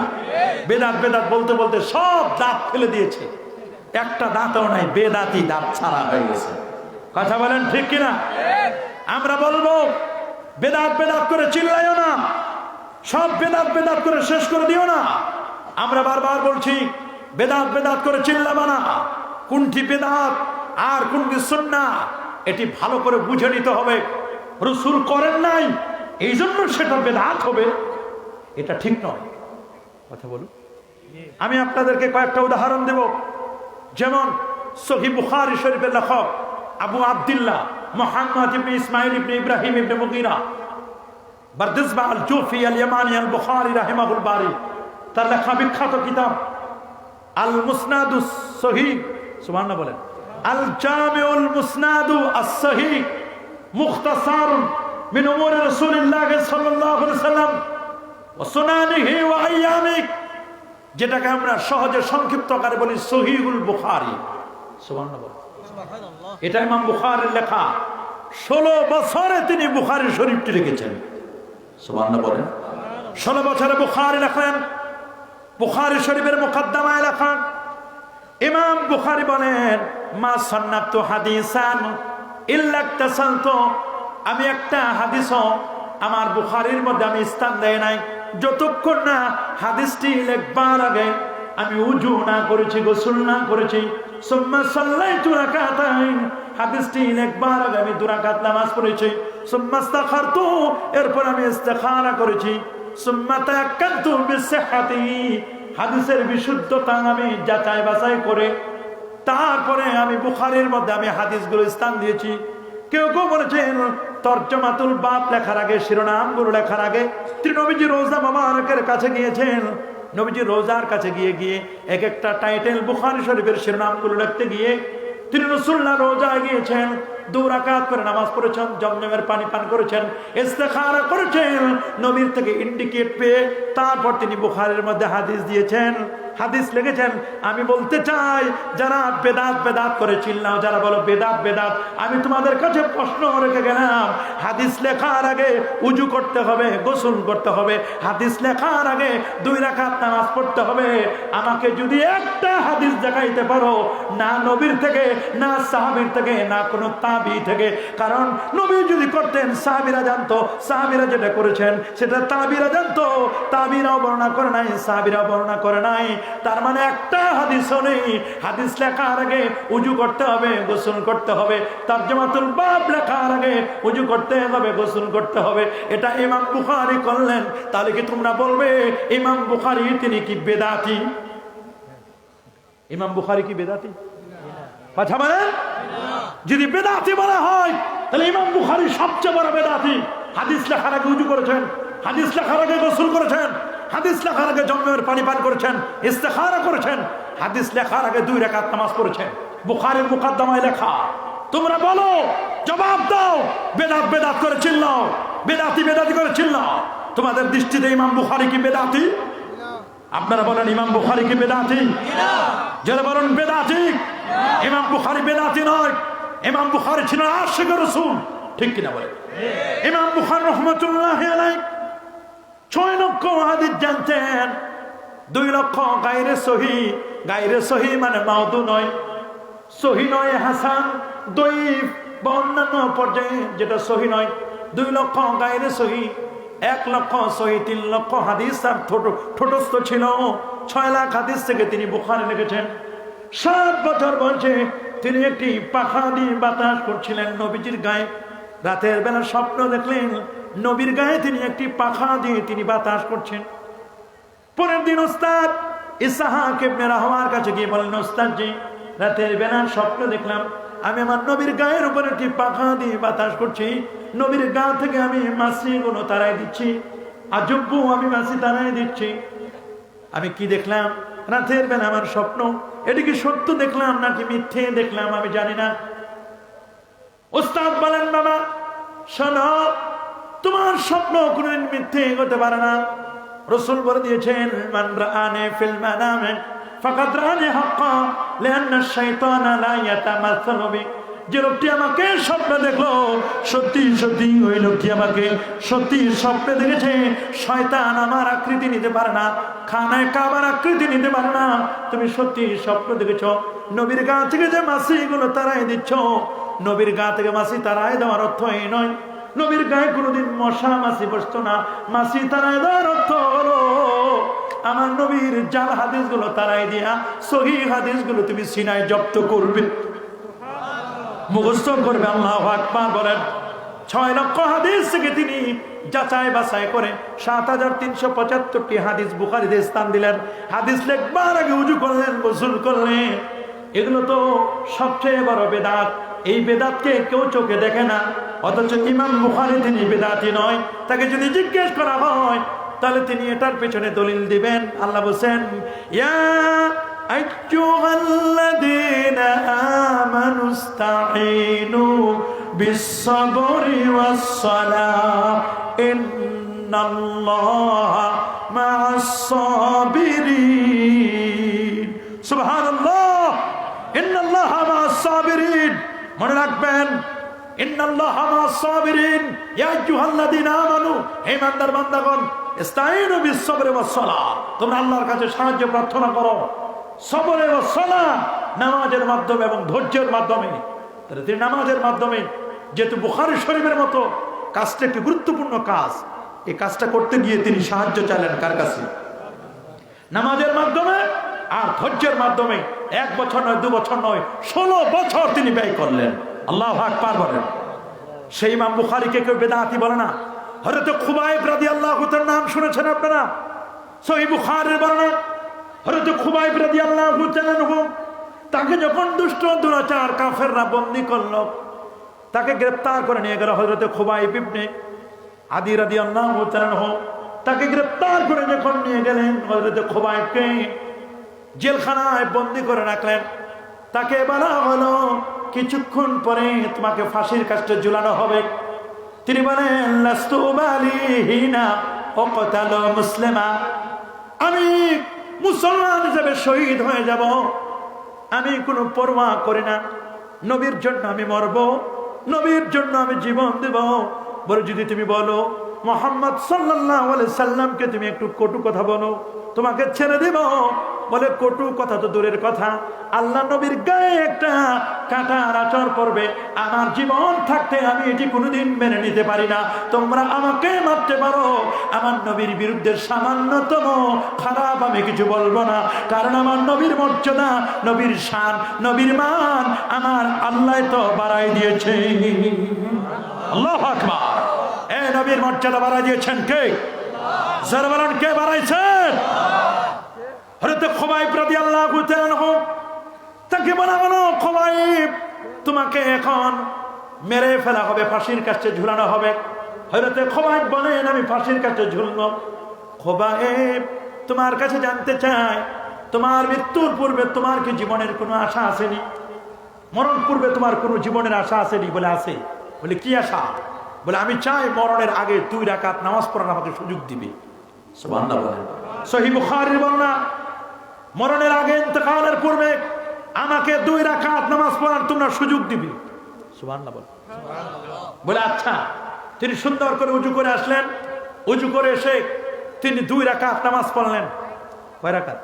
A: বেদাত বেদাত বলতে বলতে সব দাঁত ফেলে দিয়েছে, একটা দাঁতও নাই, বেদাতি দাঁত ছাড়া হয়ে গেছে। কথা বলেন ঠিক কিনা? আমরা বলবো বেদাত বেদাত করে চিল্লাইও না, সব বেদাত বেদাত করে শেষ করে দিও না। আমরা বারবার বলছি বেদাত বেদাত করে চিল্লাবা না। কোনটি বেদাত আর কোনটি সুন্নাহ এটি ভালো করে বুঝে নিতে হবে। রাসূল করেন নাই এই জন্য সেটা বেদাত হবে, এটা ঠিক নয়। কথা বলুন। আমি আপনাদেরকে কয়েকটা উদাহরণ দেব। যেমন সহিহ বুখারী শরীফের লেখক আবু আব্দুল্লাহ মুহাম্মদ ইবনে ইসমাইল ইবনে ইব্রাহিম ইবনে মুগীরা বারদিসবাহ আল-জুফি আল-ইয়ামানি আল-বুখারী রাহিমাহুল বারী, তার লেখা বিখ্যাত কিতাব আল মুসনাদুস সহিহ, সুবহানাল্লাহ বলেন, আল জামিউল মুসনাদু আস-সহিহ মুখতাসারুন মিন উমুরি রাসূলিল্লাহ সাল্লাল্লাহু আলাইহি ওয়াসাল্লাম ওয়া সুনানিহি ওয়া আইয়ামিহি, যেটাকে আমরা সহজে সংক্ষিপ্ত আকারে বলি সহিহুল বুখারী। সুবহানাল্লাহ বলেন। এটা ইমাম বুখারীর লেখা। 16 বছরে তিনি বুখারী শরীফটি লিখেছেন। সুবহানাল্লাহ বলেন। 16 বছরে বুখারী লেখেন। বুখারী শরীফের মুকদ্দমায় লেখা ইমাম বুখারী বলেন, মা সান্নাতু হাদিসান ইল্লা ইক্তাসালতু, আমি একটা হাদিসও আমার বুখারীর মধ্যে আমি স্থান দেই নাই যতক্ষণ না হাদিসটি লেখবার আগে আমি উযু না করেছি, গোসল না করেছি। সুম্মা সাল্লাইতু রাকাতাইন, হাদিসটি লেখবার আগে আমি 2 রাকাত নামাজ পড়েছি। সুম্মা ইস্তাখারতু, এরপর আমি ইস্তিখারা করেছি। সুম্মা তায়াক্কানতু বিসিহহাতি, হাদিসের বিশুদ্ধতা আমি যাচাই বাছাই করে তারপরে আমি বুখারীর মধ্যে আমি হাদিসগুলো স্থান দিয়েছি। কেউ কেউ বলেছেন তরজমাতুল বাব লেখার আগে, শিরোনামগুলো লেখার আগে তিনি নবীজি রোজা মোবারকের কাছে গিয়েছেন। নবীজি রোজার কাছে গিয়ে গিয়ে এক একটা টাইটেল বুখারী শরীফের শিরোনামগুলো লিখতে গিয়ে তিনি রাসূলুল্লাহ রোজায় গিয়েছেন, 2 রাকাত করে নামাজ পড়েছেন, জমজমের পানি পান করেছেন, ইস্তেখারা করেছেন, নবীর থেকে ইন্ডিকেট পেয়ে তারপর তিনি বুখারীর মধ্যে হাদিস দিয়েছেন, হাদিস লিখেছেন। আমি বলতে চাই যারা বেদাত বেদাত করে চিল্লাও, যারা বলো বেদাত বেদাত, আমি তোমাদের কাছে প্রশ্ন রেখে গেলাম, হাদিস লেখার আগে উযু করতে হবে, গোসল করতে হবে, হাদিস লেখার আগে 2 রাকাত নামাজ পড়তে হবে। আমাকে যদি একটা হাদিস দেখাইতে পারো, না নবীর থেকে, না সাহাবীর থেকে, না কোনো তাবী থেকে, কারণ নবী যদি করতেন সাহাবীরা জানতো, সাহাবীরা যেটা করেছেন সেটা তাবীরা জানতো, তাবীরাও বর্ণনা করে নাই, সাহাবীরাও বর্ণনা করে নাই। তার মানে একটা হাদিসও নেই। হাদিস লেখার আগে উযু করতে হবে, গোসল করতে হবে, তরজমাতুল বাব লেখার আগে উযু করতে হবে, গোসল করতে হবে। এটা ইমাম বুখারী করলেন। তাহলে কি তোমরা বলবে ইমাম বুখারী তিনি কি বেদাতি? ইমাম বুখারী কি বেদাতি? কথা বলেন। যদি বেদাতি বলা হয় তাহলে ইমাম বুখারী সবচেয়ে বড় বেদাতি। হাদিস লেখার আগে উযু করেছেন, হাদিস লেখার আগে গোসল করেছেন, হাদিস লেখার আগে জমজমের পানি পান করেছেন, ইস্তেখারা করেছেন, হাদিস লেখার আগে 2 রাকাত নামাজ পড়েছেন, বুখারীর মুকদ্দমায় লেখা। তোমরা বলো, জবাব দাও, বেদাত বেদাত করে চিল্লাও, বেদাতি বেদাতি করে চিল্লাও। তোমাদের দৃষ্টিতে ইমাম বুখারী কি বেদাতি? আপনারা বলেন ইমাম বুখারী কি বেদাতি? যারা বলেন বেদাতি, ইমাম বুখারী বেদাতি নয়, ইমাম বুখারী ছিলেন আশিক রাসূল। ঠিক কিনা বলেন? ইমাম বুখারী রাহমাতুল্লাহি আলাইহি 6 লক্ষ হাদিস জানতেন, 2 লক্ষ গায়রে সহিহ। গায়রে সহিহ মানে মাউদু নয়, সহিহ নয় হাসান, দঈফ বা অন্যান্য পর্যায়ে যেটা সহিহ নয়। 2 লক্ষ গায়রে সহিহ, 1 লক্ষ সহিহ, 3 লক্ষ হাদিস আর ঠোঁটস্থ ছিল। 6 লাখ হাদিস থেকে তিনি বুখারী লিখেছেন। 7 বছর বয়সে তিনি একটি পাখা দিয়ে বাতাস করছিলেন নবীজির গায়ে। রাতের বেলা স্বপ্ন দেখলেন নবীর গায়ে তিনি একটি পাখা দিয়ে তিনি বাতাস করছেন। পরের দিন ওস্তাদ ইসহাক ইবনে রাহওয়ার কাছে গিয়ে বলেন, ওস্তাদ জি, রাতের বেলা স্বপ্ন দেখলাম আমি আমার নবীর গায়ের উপর একটি পাখা দিয়ে বাতাস করছি, নবীর গা থেকে আমি মাছিগুলো তাড়াই দিচ্ছি, আজব্বু আমি মাছি তাড়াই দিচ্ছি। আমি কি দেখলাম? রাতের বেলা আমার স্বপ্ন, এটা কি সত্য দেখলাম নাকি মিথ্যে দেখলাম আমি জানি না। ওস্তাদ বলেন, বাবা শোনো, তোমার স্বপ্ন কোনদিন মিথ্যে হতে পারে না। রাসূল বলে দিয়েছেন, মান রাআনি ফিল মানামি ফাকাদ রাআনি হাক্কা লিআন্না আশ-শাইতানা লা ইয়াতামাসসালু বি। যে লোকটি আমাকে স্বপ্ন দেখলো, সত্যি সত্যি ওই লোকটি আমাকে সত্যি স্বপ্নে দেখেছে। শয়তান আমার আকৃতি নিতে পারে না, খানায় কাবার আকৃতি নিতে পারে না। তুমি সত্যি স্বপ্ন দেখেছ। নবীর গা থেকে যে মাছিগুলো তাড়াই দিচ্ছ, নবীর গা থেকে মাছি তাড়াই দেওয়ার অর্থ এই নয় নবীর গায়ে কোনোদিন মশা মাছি বসতো না। মাছি তাড়াই দেওয়ার অর্থ হলো আমার নবীর জাল হাদিসগুলো তাড়াই দিয়া সহিহ হাদিসগুলো তুমি সিনায় জব্দ করবে, মুখস্থ করবে। আল্লাহু আকবার বলেন। 6 লক্ষ হাদিস থেকে তিনি যাচাই বাছাই করে 7375টি হাদিস বুখারীতে স্থান দিলেন। হাদিস লেখবার আগে ওযু করলেন, গোসল করলেন। এগুলো তো সবচেয়ে বড় বেদাত। এই বেদাতকে কেউ চোখে দেখে না, অথচ ইমাম বুখারী তিনি বেদাতি নয়। তাকে যদি জিজ্ঞেস করা হয় তাহলে তিনি এটার পেছনে দলিল দিবেন। আল্লাহ বলেন, ইয়া আইয়ুহাল্লাযীনা আমানুস্তাঈনু বিস-সাবরি ওয়াস-সালাহ ইন্নাল্লাহা মা'আস-সাবিরিন। সুবহানাল্লাহ, ইন্নাল্লাহা মা'আস-সাবিরিন। মনে রাখবেন, ইন্নাল্লাহা মা'আস-সাবিরিন। ইয়া আইয়ুহাল্লাযীনা আমানু, হে ইমানদার বান্দাগণ, ইস্তাঈনু বিস-সাবরি ওয়াস-সালাহ, তোমরা আল্লাহর কাছে সাহায্য প্রার্থনা করো সবরে ও সালাহ, নামাজের মাধ্যমে এবং ধৈর্যের মাধ্যমে। তাহলে তিনি নামাজের মাধ্যমে, যেহেতু বুখারী শরীফের মতো কাজটা একটি গুরুত্বপূর্ণ কাজ, এই কাজটা করতে গিয়ে তিনি সাহায্য চাইলেন কার কাছে? নামাজের মাধ্যমে আর ধৈর্যের মাধ্যমে। 1 বছর নয়, 2 বছর নয়, 16 বছর তিনি ব্যয় করলেন। আল্লাহু আকবার বলেন। সেই ইমাম বুখারীকে কেউ বেদাতি বলে না। হযরত খুবাইব রাদিয়াল্লাহু তাআলার নাম শুনেছেন আপনারা? সহিহ বুখারীর বর্ণনা, হযরত খুবাইব রাদিয়াল্লাহু তাআলা, তাকে যখন দুষ্ট দুরাচার কাফেররা বন্দী করলো, তাকে গ্রেফতার করে নিয়ে গেল হযরত খুবাইব ইবনে আদি রাদিয়াল্লাহু তাআলা। তাকে গ্রেফতার করে যখন নিয়ে গেলেন, হযরত খুবাইবকে জেলখানায় বন্দী করে রাখলেন। তাকে বলা হলো, কিছুক্ষণ পরে তোমাকে ফাঁসির কাস্টে ঝুলানো হবে। তিনি বলেন, লাস্তু উবালি হিনা উকতালু মুসলিমা, আমি মুসলমান হিসেবে শহীদ হয়ে যাব, আমি কোনো পরোয়া করি না। নবীর জন্য আমি মরব, নবীর জন্য আমি জীবন দেব। বলে যদি তুমি বলো মুহাম্মদ সাল্লাল্লাহু আলাইহি সাল্লামকে তুমি একটু কটু কথা বলো, তোমাকে ছেড়ে দেব। বলে কটু কথা তো দূরের কথা, আল্লাহ নবীর গায়ে একটা কাঁটার আঁচড় পড়বে, আমার জীবন থাকতে আমি এটি কোনোদিন মেনে নিতে পারি না। তোমরা আমাকে মারতে পারো, আমার নবীর বিরুদ্ধে সামান্যতম খারাপ আমি কিছু বলবো না, কারণ আমার নবীর মর্যাদা, নবীর শান, নবীর মান আমার আল্লাহ তো বাড়াই দিয়েছে। আল্লাহু আকবার। এই নবীর মর্যাদা বাড়াই দিয়েছেন কে? যারা বলেন কে বাড়াইছেন? হযরত খুবাইব রাদিয়াল্লাহু তাআলা, তাকে বলা হলো, খুবাইব তোমাকে এখন মেরে ফেলা হবে, ফাঁসির কাছে ঝুলানো হবে। হযরত খুবাইব বলেন, আমি ফাঁসির কাছে ঝুলবো। খুবাইব তোমার কাছে জানতে চাই, তোমার মৃত্যুর পূর্বে তোমার কি জীবনের কোনো আশা আসেনি? মরণ পূর্বে তোমার কোনো জীবনের আশা আসেনি? বলে আছে। বলে কি আশা? বলে আমি চাই মরণের আগে 2 রাকাত নামাজ পড়ার আমাকে সুযোগ দিবে। সুবহানাল্লাহ বলেন। সহিহ বুখারীর বর্ণনা, মরণের আগে, ইন্তেকালের পূর্বে আমাকে 2 রাকাত নামাজ পড়ার তোমরা সুযোগ দিবে। সুবহানাল্লাহ বলেন। বলে আচ্ছা। তিনি সুন্দর করে উজু করে আসলেন। উজু করে এসে তিনি 2 রাকাত নামাজ পড়লেন। কয় রাকাত?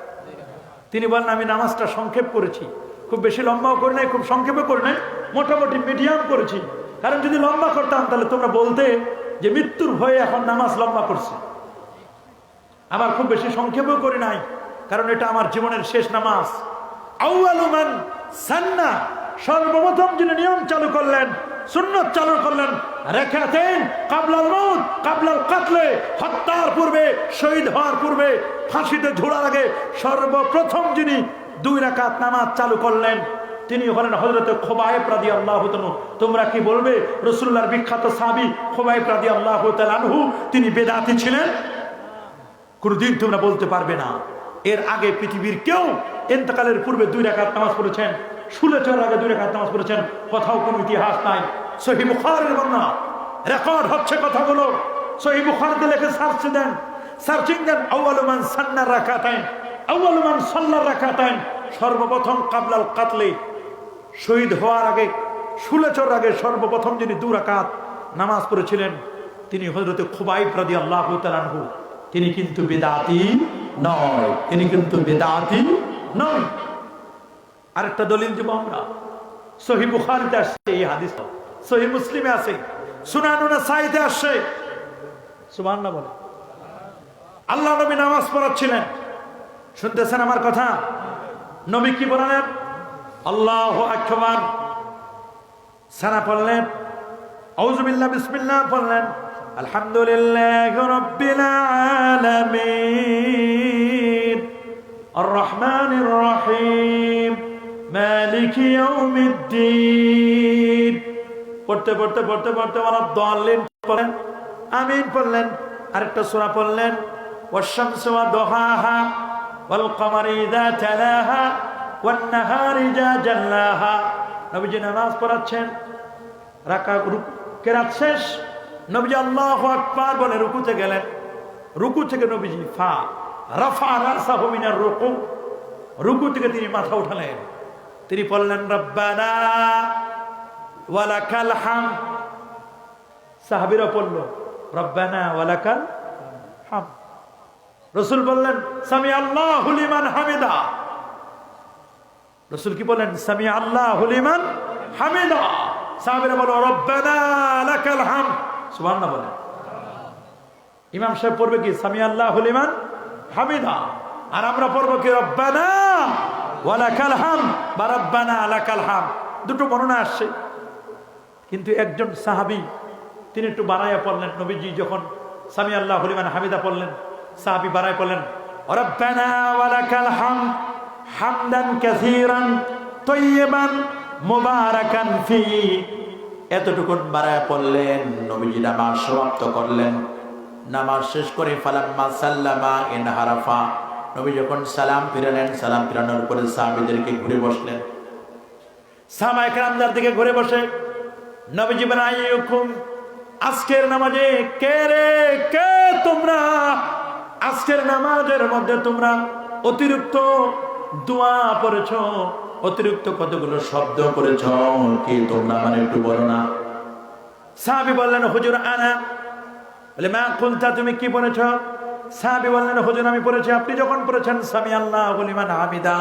A: তিনি বলেন, আমি নামাজটা সংক্ষেপ করেছি, খুব বেশি লম্বাও করে নাই, খুব সংক্ষেপও করে নাই, মোটামুটি মিডিয়াম করেছি। কারণ যদি লম্বা করতাম তাহলে তোমরা বলতে যে মৃত্যুর ভয়ে এখন নামাজ লম্বা করছে। আমার খুব বেশি সংক্ষেপও করে নাই, কারণ এটা আমার জীবনের শেষ নামাজ। আউয়ালু মান সান্না, সর্বপ্রথম যিনি নিয়ম চালু করলেন, সুন্নাত চালু করলেন, রাকাতাইন ক্বাবলাল মাউত, ক্বাবলাল কাতলে, হত্যার পূর্বে, শহীদ হওয়ার পূর্বে, ফাঁসিতে ঝোলার আগে সর্বপ্রথম যিনি 2 রাকাত নামাজ চালু করলেন, তিনি হলেন হযরত খুবাইব রাদিয়াল্লাহু তাআলা। তোমরা কি বলবে রাসূলুল্লাহর বিখ্যাত সাহাবী খুবাইব রাদিয়াল্লাহু তাআলা আনহু তিনি বেদাতি ছিলেন? কোনদিন তোমরা বলতে পারবে না। এর আগে পৃথিবীর কেউ ইন্তেকালের পূর্বে 2 রাকাত নামাজ পড়েছেন, শুলে চলার আগে 2 রাকাত নামাজ পড়েছেন, কোথাও কোনো ইতিহাস নাই। সহিহ বুখারীর বর্ণনা, রেকর্ড হচ্ছে কথাগুলো। সহিহ বুখারীতে লিখে সার্চ দেন, সার্চিং দেন, আউয়ালু মান সান্না রাকাতাইন, আউয়ালু মান সাল্লা রাকাতাইন, সর্বপ্রথম ক্বাবলাল কাতলে, শহীদ হওয়ার আগে, শুলে চলার আগে সর্বপ্রথম যিনি 2 রাকাত নামাজ পড়েছিলেন তিনি হযরত খুবাইব রাদিয়াল্লাহু তাআলা আনহু। তিনি কিন্তু বেদাতি নয়, তিনি কিন্তু বেদাতি নয়। আরেকটা দলিল দিব আমরা, সহিহ বুখারীতে আসছে এই হাদিস, সহিহ মুসলিমে আছে, সুনানুন নাসাইতে আসছে। সুবহানাল্লাহ বলে। আল্লাহ নবী নামাজ পড়াচ্ছিলেন, শুনতেছেন আমার কথা? নবী কি বললেন? আল্লাহু আকবার। সানা পড়লেন, আউযু বিল্লাহ বিসমিল্লাহ বললেন, আলহামদুলিল্লাহি রাব্বিল আলামিন আর রহমানির রহিম মালিকি ইয়াউমিদ্দিন। পড়তে পড়তে পড়তে পড়তে ওয়ালাদ-দাল্লিন পড়লেন, আমিন পড়লেন। আরেকটা সূরা পড়লেন, ওয়াশ-শামসি ওয়া দুহাহা ওয়াল কমারি ইযা তালাহা ওয়ান নাহারি ইযা জাল্লাহা। নবীজি নামাজ পড়াচ্ছেন, কেরাত শেষ, নবীজি আল্লাহু আকবার বলে রুকুতে গেলেন। রুকু থেকে নবীজি রাফা রাসাহু মিনার রুকু, রুকু থেকে তিনি মাথা উঠালেন। তিনি বললেন রব্বানা ওয়ালাকাল হামদ। সাহাবীরা পড়ল রব্বানা ওয়ালাকাল হামদ। রাসূল বললেন সামি আল্লাহু লিমান হামিদা। রাসূল কি বলেন? সামি আল্লাহু লিমান হামিদা। সাহাবীরা বলল রব্বানা লাকাল হামদ। সুবহানাল্লাহ বলেন। ইমাম সাহেব পড়বে কি সামি আল্লাহু লিমান হামিদা, আর আমরা পড়বো কি রব্বানা ওয়ালাকাল হামদ বা রব্বানা লাকাল হামদ। দুটো বর্ণনা আসছে, কিন্তু একজন সাহাবী তিনি একটু বাড়াইয়া পড়লেন। নবীজি যখন সামি আল্লাহু লিমান হামিদা পড়লেন, সাহাবী বাড়ায় পড়লেন রব্বানা ওয়ালাকাল হামদ হামদান কাসীরান তাইয়্যিবান মুবারাকান ফি। এতটুকুন বাড়ায় পড়লেন। নবীজি নামাজ সমাপ্ত করলেন। নামাজ শেষ করে ফালাম্মা সাল্লামা ইনহারাফা, নবী যখন সালাম ফিরালেন, সালাম ফিরানোর পরে সাহাবীদেরকে ঘুরে বসলেন। সাহাবায়ে কেরামদের দিকে ঘুরে বসে নবীজি বলেন আইয়ুকুম, আজকের নামাজে কে রে, কে তোমরা আজকের নামাজের মধ্যে তোমরা অতিরিক্ত দোয়া পড়েছো, অতিরিক্ত কতগুলো শব্দ পড়েছো, কি তোমরা মানে একটু বলো না। সাহাবী বললেন হুজুর আনা। বলে মা কুলতা, তুমি কি পড়েছো? সাহাবী বললেন হুজুর আমি পড়েছি আপনি যখন পড়েছেন সামি আল্লাহু লিমান হামিদা,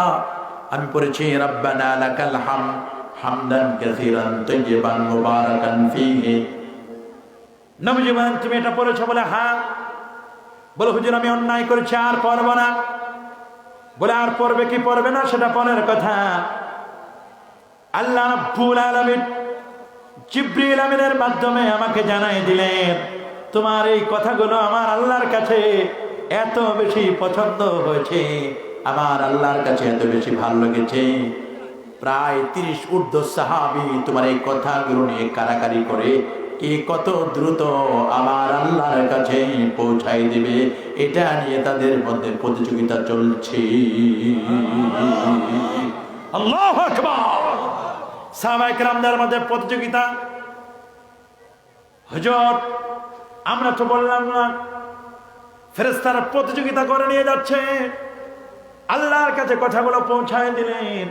A: আমি পড়েছি রব্বানা লাকাল হামদ হামদান কাসীরান তাইয়্যিবান মুবারাকান ফীহি। নবীজি বলেন তুমি এটা পড়েছো? বলে হ্যাঁ। বলে হুজুর আমি অন্যায় করেছি, আর পড়ব না। বলে আর পড়বে কি পড়বে না সেটা পরের কথা। আল্লাহ রাব্বুল আলামিন জিবরিল আমিনের মাধ্যমে আমাকে জানাই দিলেন তোমার এই কথাগুলো আমার আল্লাহর কাছে এত বেশি পছন্দ হয়েছে, আমার আল্লাহর কাছে এত বেশি ভালো লেগেছে, প্রায় 30 ঊর্ধ্ব সাহাবী তোমার এই কথাগুলো নিয়ে কারাকারি করে কে কত দ্রুত আমার আল্লাহর কাছে পৌঁছাই দিবে, এটা নিয়ে তাদের মধ্যে প্রতিযোগিতা চলছে। আল্লাহু আকবার। সাহাবায়ে কেরামদের মধ্যে প্রতিযোগিতা। হুজুর আমরা তো বললাম না, ফেরেশতারা প্রতিযোগিতা করে নিয়ে যাচ্ছে, আল্লাহর কাছে কথাগুলো পৌঁছায় দিলেন।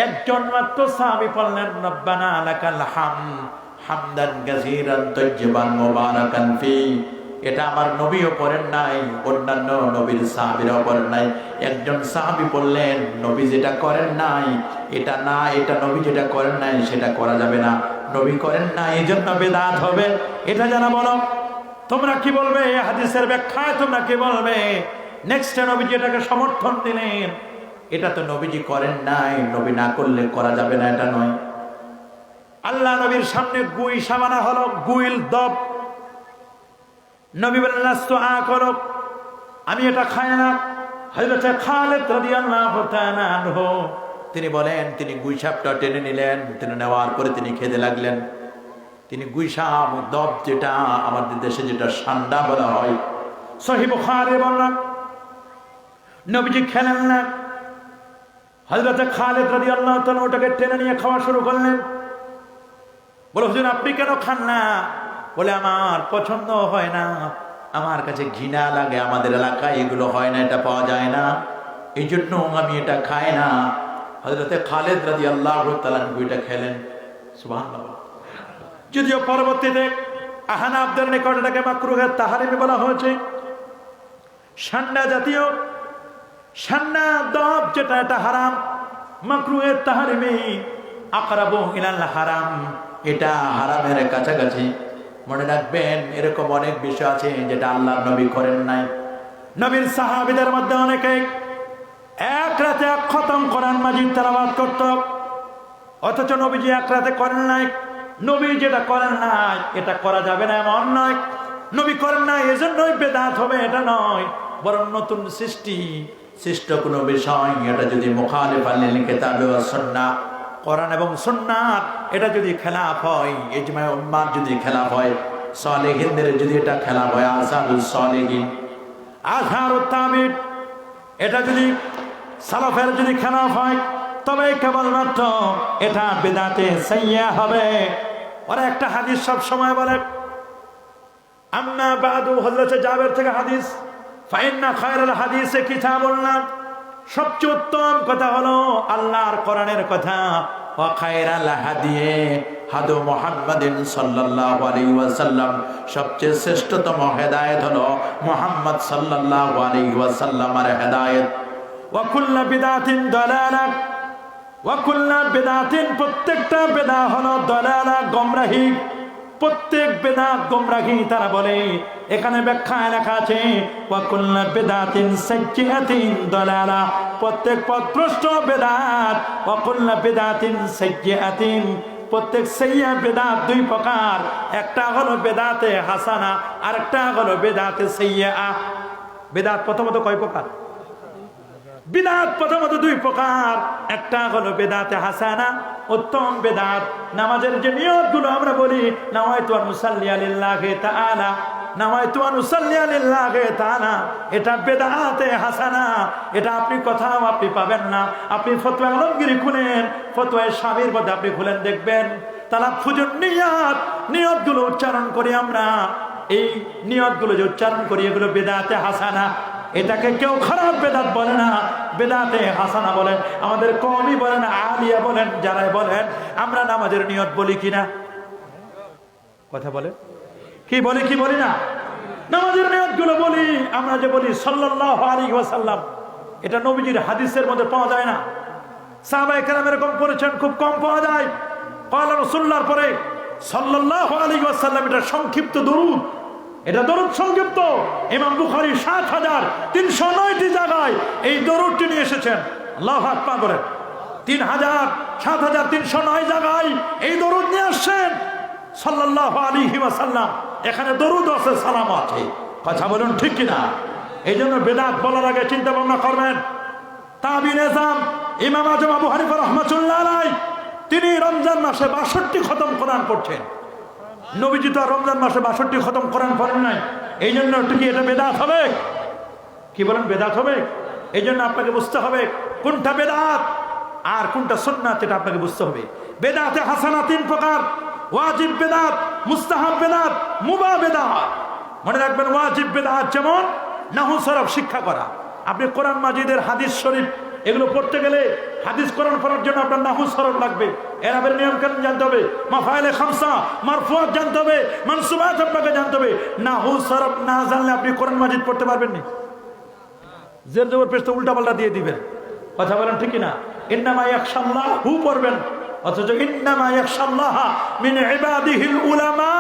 A: একজন মাত্র সাহাবী বললেন রব্বানা লাকাল হামদ হামদান কাসীরান তাইয়্যিবান মুবারাকান ফি। এটা আমার নবীও পড়েন নাই, অন্যান্য নবীর সাহাবীরাও পড়েন নাই। একজন সাহাবী বললেন নবী যেটা করেন নাই এটা না, এটা নবী যেটা করেন নাই সেটা করা যাবে না, নবী করেন না এই জন্য বেদাত হবে, এটা জানা বলো। তোমরা কি বলবে এই হাদিসের ব্যাখ্যায়, তোমরা কি বলবে? নেক্সট নবীজি এটাকে সমর্থন দিলেন, এটা তো নবীজি করেন নাই, নবী না করলে করা যাবে না এটা নয়। আল্লাহ নবীর সামনে গুই সামানা হলো, গুইল দব। নবী বলেন লাস্তু আকুলু, আমি এটা খাই না। হযরত খালিদ রাদিয়াল্লাহু তাআলা আনহু তিনি বলেন তিনি গুইসাপটা টেনে নিলেন, তিনি নেওয়ার পরে তিনি খেতে লাগলেন। তিনি গুইসাপ দব, যেটা আমাদের দেশে যেটা সান্ডা বলা হয়, সহিহ বুখারী বর্ণনা। নবীজি খেলেন না, হযরত খালিদ রাদিয়াল্লাহু তাআলা ওটাকে টেনে নিয়ে খাওয়া শুরু করলেন। বলে হুজুর আপনি কেন খান না? বলে আমার পছন্দ হয় না, আমার কাছে ঘৃণা লাগে, আমাদের এলাকায় এগুলো হয় না, এটা পাওয়া যায় না, এই জন্য আমি এটা খাই না। হযরত খালিদ রাদিয়াল্লাহু তাআলা এটা খেলেন। সুবহানাল্লাহ। যদিও পরবর্তীতে আহনাফদের নিকট এটাকে মাকরুহে তাহরিমি বলা হয়েছে। সান্ডা জাতীয়, সান্ডা দব যেটা এটা হারাম, মাকরুহে তাহরিমি আকরাবু ইলাল হারাম, এটা হারামের কাছাকাছি। মনে রাখবেন এরকম অনেক বিষয় আছে যেটা আল্লাহর নবী করেন নাই। নবীর সাহাবীদের মধ্যে অনেকে এক রাতে এক খতম কোরআন মাজিদ তেলাওয়াত করত, অথচ নবীজি এক রাতে করেন নাই। নবী যেটা করেন নাই এটা করা যাবে না এমন নয়, নবী করেন নাই এজন্যই বেদাত হবে এটা নয়, বরং নতুন সৃষ্ট কোনো বিষয় এটা যদি মুখালিফা লিল কিতাব ওয়াস সুন্নাহ, কোরআন এবং সুন্নাহ এটা যদি খেলাফ হয়, ইজমায়ে উম্মাহ যদি খেলাফ হয়, সালেহিনদের যদি এটা খেলাফ হয়, আসাদুস সালেহিন আজহারুত তাবিঈন এটা যদি সালাফের যদি খেলাফ হয়, তবে কেবলমাত্র এটা বিদআতে সাইয়্যা হবে। আর একটা হাদিস সব সময় বলে, আম্মা বাদু, হযরত জাবের থেকে হাদিস, ফাইন্না খায়রাল হাদিসে কিতাবুল্লাহ, সবচেয়ে উত্তম কথা হলো আল্লাহর কোরআনের কথা, ওয়া খায়রাল হাদিয়ে হাদু মুহাম্মাদিন সাল্লাল্লাহু আলাইহি ওয়াসাল্লাম, সবচেয়ে শ্রেষ্ঠতম হেদায়েত হলো মুহাম্মদ সাল্লাল্লাহু আলাইহি ওয়াসাল্লামের হেদায়েত। ওয়া কুল্লু বিদআতিন দালালাহ, ওয়া কুল্লু বিদআতিন, প্রত্যেকটা বেদা হলো দালালা, গোমরাহি, প্রত্যেক বেদাত গোমরাহি। তারা বলে এখানে ব্যাখ্যায় লেখা আছে ওয়া কুল্লু বিদআতিন সাইয়্যাতিন দালালা, প্রত্যেক পথভ্রষ্ট বেদাত, ওয়া কুল্লু বিদআতিন সাইয়্যাতিন, প্রত্যেক সাইয়্যা বেদাত দুই প্রকার, একটা হলো বেদাতে হাসানা আর একটা হলো বেদাতে সাইয়্যা। বেদাত প্রথমত কয় প্রকার? বিদআত প্রথমত দুই প্রকার, একটা হলো বেদাতে হাসানা, উত্তম বেদাত। নামাজের যে নিয়তগুলো আমরা বলি নাওয়াইতু আন উসাল্লি লিল্লাহি তাআলা, নাওয়াইতু আন উসাল্লি লিল্লাহি তাআলা, এটা বেদাতে হাসানা। এটা আপনি কোথাও আপনি পাবেন না। আপনি ফতোয়া আলমগীরি খুলেন, ফতোয়া শামির মধ্যে আপনি খুলেন, দেখবেন তালাফফুজুন নিয়াত, নিয়তগুলো উচ্চারণ করি আমরা, এই নিয়তগুলো যে উচ্চারণ করি এগুলো বেদাতে হাসানা। এটাকে কেউ খারাপ বেদাত বলে না, বেদাতে হাসানা বলেন। আমাদের কওমি বলেন, আলিয়া বলেন, যারাই বলেন, আমরা নামাজের নিয়ত বলি কিনা? কথা বলে কি বলি কি বলি না? নামাজের নিয়তগুলো বলি আমরা, যে বলি সাল্লাল্লাহু আলাইহি ওয়াসাল্লাম, এটা নবীজির হাদিসের মধ্যে পাওয়া যায় না। সাহাবায়ে কেরাম এরকম করেছেন, খুব কম পাওয়া যায়। ক্বালা রাসূলুল্লাহর পরে সাল্লাল্লাহু আলাইহি ওয়াসাল্লাম, এটা সংক্ষিপ্ত দরুদ, এটা দরুদ সংক্ষিপ্ত। ইমাম বুখারী ৭৩০৯টি জায়গায় এই দরুদটি নিয়ে এসেছেন। আল্লাহু আকবার বলেন। ৭৩০৯ জায়গায় এই দরুদ নিয়ে আসছেন সাল্লাল্লাহু আলাইহি ওয়াসাল্লাম। এখানে দরুদ আছে, সালাম আছে। কথা বলুন ঠিক কিনা? এই জন্য বেদাত বলার আগে চিন্তা ভাবনা করবেন। তাবিঈন আযম ইমাম আযম আবু হানিফা রাহমাতুল্লাহ আলাইহি, তিনি রমজান মাসে ৬২ খতম কোরআন পড়ছেন। নবীজি তো রমজান মাসে ৬২ খতম কোরআন পড়েন নাই। এই জন্য একটু কি এটা বেদাত হবে? কি বলেন, বেদাত হবে? এই জন্য আপনাকে বুঝতে হবে কোনটা বেদাত আর কোনটা সুন্নাত, এটা আপনাকে বুঝতে হবে। বেদাতে হাসানা তিন প্রকার, ওয়াজিব বেদাত, মুস্তাহাব বেদাত, মুবাহ বেদাত। মনে রাখবেন, ওয়াজিব বেদাত যেমন নাহু সরফ শিক্ষা করা। আপনি কোরআন মাজিদের হাদিস শরীফ এগুলো পড়তে গেলে হাদিস কোরআন পড়ার জন্য আপনার নাহু সরফ লাগবে, এরাবের নিয়ম কানুন জানতে হবে, মাফাইলে খামসা মারফুয়াত জানতে হবে, মানসুবাত আপনাকে জানতে হবে। নাহু সরফ না জানলে আপনি কোরআন মাজিদ পড়তে পারবেন না। জের জবর পেশ তো উল্টা পাল্টা দিয়ে দিবেন। কথা বলেন ঠিক না? ইন্নামা ইয়াখশাল্লাহু পড়বেন, অথচ ইন্নামা ইয়াখশাল্লাহ মিন ইবাদিহিল উলামা,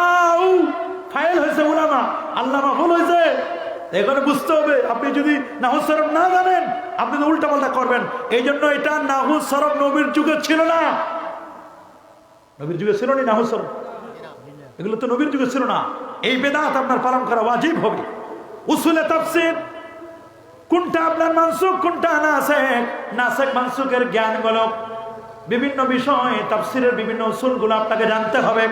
A: ফাইল হয়েছে উলামা, আল্লামা ভুল হয়েছে। এখানে বুঝতে হবে, আপনি যদি নাহু সরফ না জানেন আপনি তো উল্টা পাল্টা করবেন। এই জন্য এটা নাহু সরফ নবীর যুগে ছিল না। নবীর যুগে ছিল না নাহু সরফ, এগুলো তো নবীর যুগে ছিল না। এই বেদাত আপনার পালন করা ওয়াজিব হবে। উসুলে তাফসীর, কোনটা আপনার মানসুখ কোনটা নাসেখ, নাসেখ মানসুখের জ্ঞানগুলো, বিভিন্ন বিষয় তাফসীরের বিভিন্ন উসুলগুলো আপনাকে জানতে হবে।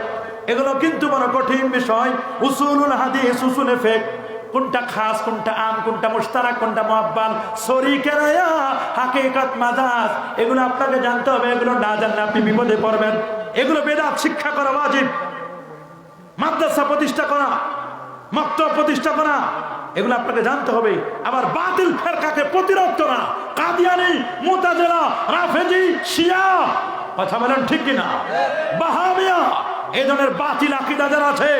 A: এগুলো কিন্তু বড় কঠিন বিষয়। উসুলুল হাদিস, উসুলে ফিকহ, কোনটা খাস কোনটা আম, কোনটা মুশতারাক কোনটা মুআব্বাল, শরীকের আয়া, হাকিকাত, মাজাজ, এগুলো আপনাকে জানতে হবে। এগুলো না জানলে আপনি বিপদে পড়বেন। এগুলো বেদাত শিক্ষা করা ওয়াজিব। মাদ্রাসা প্রতিষ্ঠা করা, মাকতাব প্রতিষ্ঠা করা, এগুলো আপনাকে জানতে হবে। আবার বাতিল ফেরকাকে প্রতিরোধ করা, কাদিয়ানি, মুতাজিলা, রাফেজি, শিয়া, কথা বলেন ঠিক কিনা, বাহাবিয়া, এই ধরনের বাতিল আকীদা যারা আছে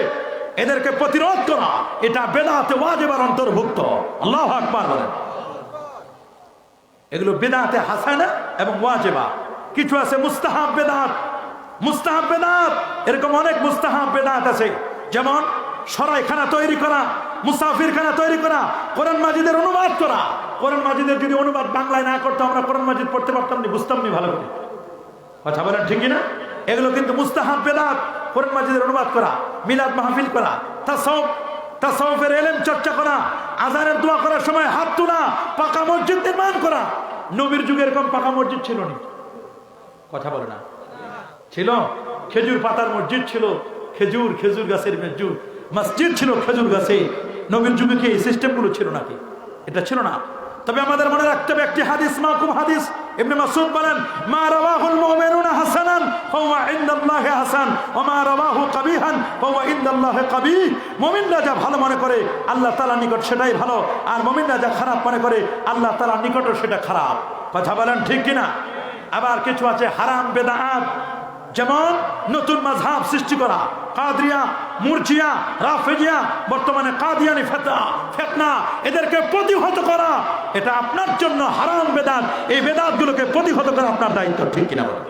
A: এদেরকে প্রতিরোধ করা, এটা বেদাতে ওয়াজিবের অন্তর্ভুক্ত। আল্লাহু আকবার বলেন। এগুলো বেদাতে হাসানা এবং ওয়াজিবা। কিছু আছে মুস্তাহাব বেদাত। মুস্তাহাব বেদাত, এরকম অনেক মুস্তাহাব বেদাত আছে, যেমন সরাইখানা তৈরি করা, মুসাফিরখানা তৈরি করা, কোরআন মাজিদের অনুবাদ করা। কোরআন মাজিদের যদি অনুবাদ বাংলায় না করতো আমরা কোরআন মাজিদ পড়তে পারতাম না, বুঝতাম না ভালো করে। কথা বলেন ঠিক না? এগুলো কিন্তু মুস্তাহাব বেদাত। কোরআন মাজিদের অনুবাদ করা, মিলাদ মাহফিল করা, তাসাউফের ইলম চর্চা করা, আযানের দোয়া করার সময় হাত তোলা, পাকা মসজিদ নির্মাণ করা। নবীর যুগে এরকম পাকা মসজিদ ছিল না, কথা বলে না, ছিল? খেজুর পাতার মসজিদ ছিল, খেজুর গাছের মসজিদ ছিল খেজুর গাছে। নবীর যুগে কি এই সিস্টেমগুলো ছিল নাকি? এটা ছিল না। তবে আমাদের মনে রাখতে হবে একটি হাদিস, মাকুম হাদিস, ইবনে মাসউদ বলেন, মা রাওয়াহুল মুমিনুনা হাসানান ফাহুয়া ইনদাল্লাহি হাসান ওয়া মা রাওয়াহু কাবিহান ফাহুয়া ইনদাল্লাহি কাবিহ। মুমিনরা যা ভালো মনে করে আল্লাহ তাআলার নিকট সেটাই ভালো, আর মুমিনরা যা খারাপ মনে করে আল্লাহ তাআলার নিকটও সেটা খারাপ। কথা বলেন ঠিক কিনা? আবার কিছু আছে হারাম বেদাত, যেমন নতুন মাযহাব সৃষ্টি করা, কাদরিয়া, মুরজিয়া, রাফিজিয়া, বর্তমানে কাদিয়ানি ফিতনা, এদেরকে প্রতিহত করা, এটা আপনার জন্য হারাম বেদাত। এই বেদাতগুলোকে প্রতিহত করা আপনার দায়িত্ব, ঠিক কিনা বলেন?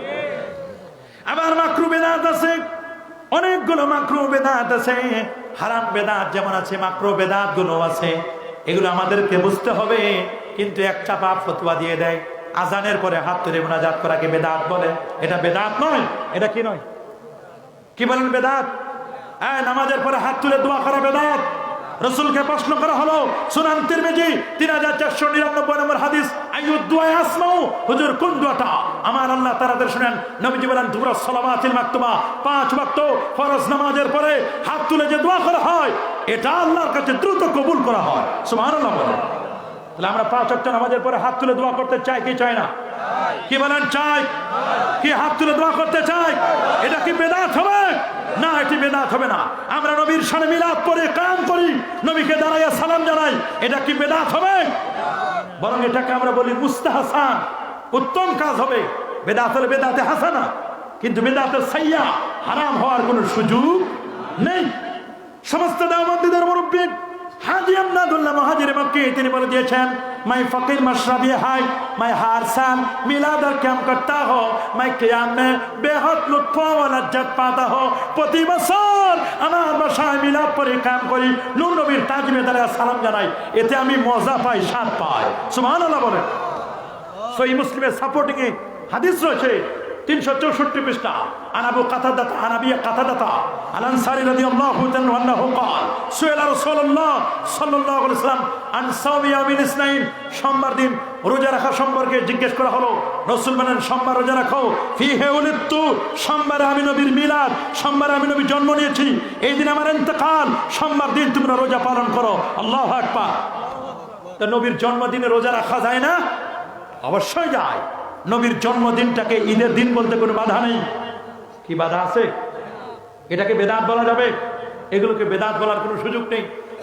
A: আবার মাকরু বেদাত আছে, অনেকগুলো মাকরু বেদাত আছে। হারাম বেদাত যেমন আছে, মাকরু বেদাত গুলো আছে। এগুলো আমাদেরকে বুঝতে হবে। কিন্তু এক চাপা ফতোয়া দিয়ে দেয়, আজানের পরে হাত তুলে মুনাজাত করাকে বেদাত বলে। এটা বেদাত নয়। এটা কি নয়? কি বলেন? বেদাত। নামাজের পরে হাত তুলে দোয়া করা বেদাত। রাসূলকে প্রশ্ন করা হলো, সুনান তিরমিজি 3499 নম্বর হাদিস, আইয়ুদ দুআ আসমাউ, হুজুর কোন দোয়াটা আমার আল্লাহ তাআলা শুনেন? নবীজি বলেন, দুরুস সালাওয়াতিল মাকতুবা, 5 ওয়াক্ত ফরজ নামাজের পরে হাত তুলে যে দোয়া করা হয়, এটা আল্লাহর কাছে দ্রুত কবুল করা হয়। সুবহানাল্লাহ বলেন। তাহলে আমরা 5 ওয়াক্ত নামাজের পরে হাত তুলে দোয়া করতে চাই কি চাই না? কি বলেন? চাই। কি হাত তুলে দোয়া করতে চাই? এটা কি বেদাত হবে? না, এটি বেদাত হবে না। আমরা নবীর শানে মিলাদ পড়ে কাম করি, নবীকে দাঁড়াইয়া সালাম জানাই, এটা কি বেদাত হবে? বরং এটাকে আমরা বলি মুস্তাহসান, উত্তম কাজ হবে। বেদাত হলে বেদাতে হাসানা, কিন্তু বেদাতে সাইয়্যা, হারাম হওয়ার কোনো সুযোগ নেই। সমস্ত দেওবন্দীদের মুরব্বি হাজী আমদাদুল্লাহ মুহাজির মক্কি তিনি বলে দিয়েছেন, मैं फकीर मशरबी है, मैं हर साल मिलाद और कैम करता हो, मैं क़ियाम में बेहद लुत्फ व लज्जत पाता हो। प्रति बছর আমার বাসায় মিলাদ পড়ে কাম করি, নূর নবীর তাজমে দাঁড়ায় সালাম জানাই, এতে আমি মজা পাই, স্বাদ পাই। সুবহানাল্লাহ বলেন। সহিহ মুসলিমের সাপোর্টিং এ হাদিস রয়েছে 364 পৃষ্ঠা। আন আবু কাতাদা আন আবি কাতাদা আল আনসারী রাদিয়াল্লাহু তাআলা আনহু قال সুইলা রাসূলুল্লাহ সাল্লাল্লাহু আলাইহি ওয়াসাল্লাম আন সাওমি ইয়াউমিল ইসনাইন, সোমবার দিন রোজা রাখা সম্পর্কে জিজ্ঞেস করা হলো। রাসূল বলেন, সোমবার রোজা রাখো, ফিহি উলিদতু, সোমবারে আমি নবীর মিলাদ, সোমবারে আমি নবীর জন্ম নিয়েছি, এই দিন আমার ইন্তেকাল, সোমবার দিন তোমরা রোজা পালন করো। আল্লাহু আকবার। তো নবীর জন্মদিনে রোজা রাখা যায় না? অবশ্যই যায়। নবীর জন্মদিনটাকে ঈদের দিন বলতে কোনো বাধা নেই। কি বাধা আছে? এটাকে বেদাত বলা যাবে? এগুলোকে বেদাত বলার কোনো সুযোগ নেই।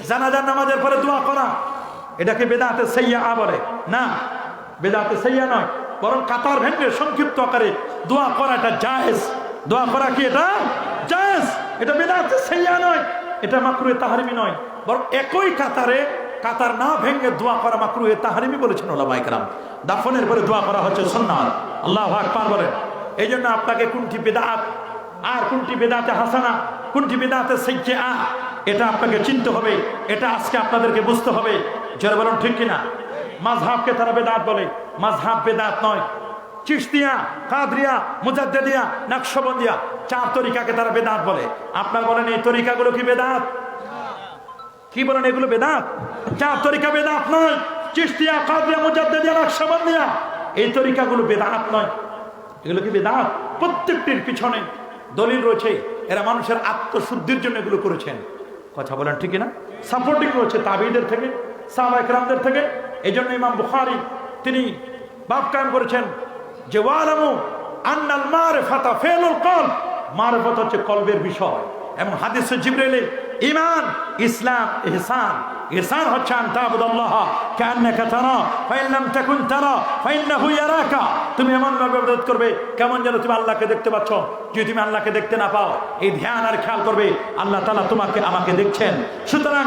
A: জানাজার নামাজের পরে দোয়া করা, এটাকে বেদাতে সাইয়্যা বলে না, বেদাতে সাইয়্যা নয়, বরং কাতার ভেঙে সংক্ষিপ্ত আকারে দোয়া করা এটা জায়েজ। দোয়া করা কি এটা জায়েজ? এটা বেদাতে সাইয়্যা নয়, এটা মাকরুহে তাহরিমি নয়, বরং একই কাতারে কাতার না ভেঙে দোয়া করা মাকরুহে তাহরিমি বলেছেন উলামায়ে কেরাম। দাফনের পরে দোয়া করা হচ্ছে সুন্নাত। আল্লাহু আকবার বলেন। এই জন্য আপনাকে কোনটি বেদাত আর কোনটি বেদাতে হাসানা, কোনটি বেদাতে সাইয়্যা, এটা আপনাকে চিনতে হবে। এটা আজকে আপনাদেরকে বুঝতে হবে। যারা বলেন ঠিক কিনা? মাযহাবকে তারা বেদাত বলে, মাযহাব বেদাত নয়। চিশতিয়া, কাদরিয়া, মুজাদ্দিদিয়া, নকশবন্দিয়া, 4 তরিকাকে তারা বেদাত বলে। আপনারা বলেন এই তরিকাগুলো কি বেদাত? কি বলেন এগুলো বেদাত? 4 তরিকা বেদাত নয়। চিশতিয়া, কাদরিয়া, মুজাদ্দিদিয়া, নকশবন্দিয়া, এই তরিকাগুলো বেদাত নয়। এগুলো কি বেদাত? প্রত্যেকটির পিছনে দলিল রয়েছে। এরা মানুষের আত্মশুদ্ধির জন্য এগুলো করেছেন। কথা বলেন ঠিক না? সাপোর্টিং রয়েছে তাবিঈদের থেকে, সাহাবায়ে কেরামদের থেকে। এই জন্য ইমাম বুখারী তিনি বাব কায়েম করেছেন যে ওয়ালামু আন্নাল মারিফাতা ফিলুল কলব, মারিফত হচ্ছে কলবের বিষয়। এবং হাদিসে জিবরাইলের ঈমান, ইসলাম, ইহসান। ইহসান হচ্ছে আন তা'বুদাল্লাহ কান্নাকা তারা ফাইন লাম তাকুন তারা ফাইন্নাহু ইয়ারাকা। তুমি এমন ভাবে ইবাদত করবে কেমন যেন তুমি আল্লাহকে দেখতে পাচ্ছ। যদি তুমি আল্লাহকে দেখতে না পাও, এই ধ্যান আর খেয়াল করবে আল্লাহ তাআলা তোমাকে আমাকে দেখছেন। সুতরাং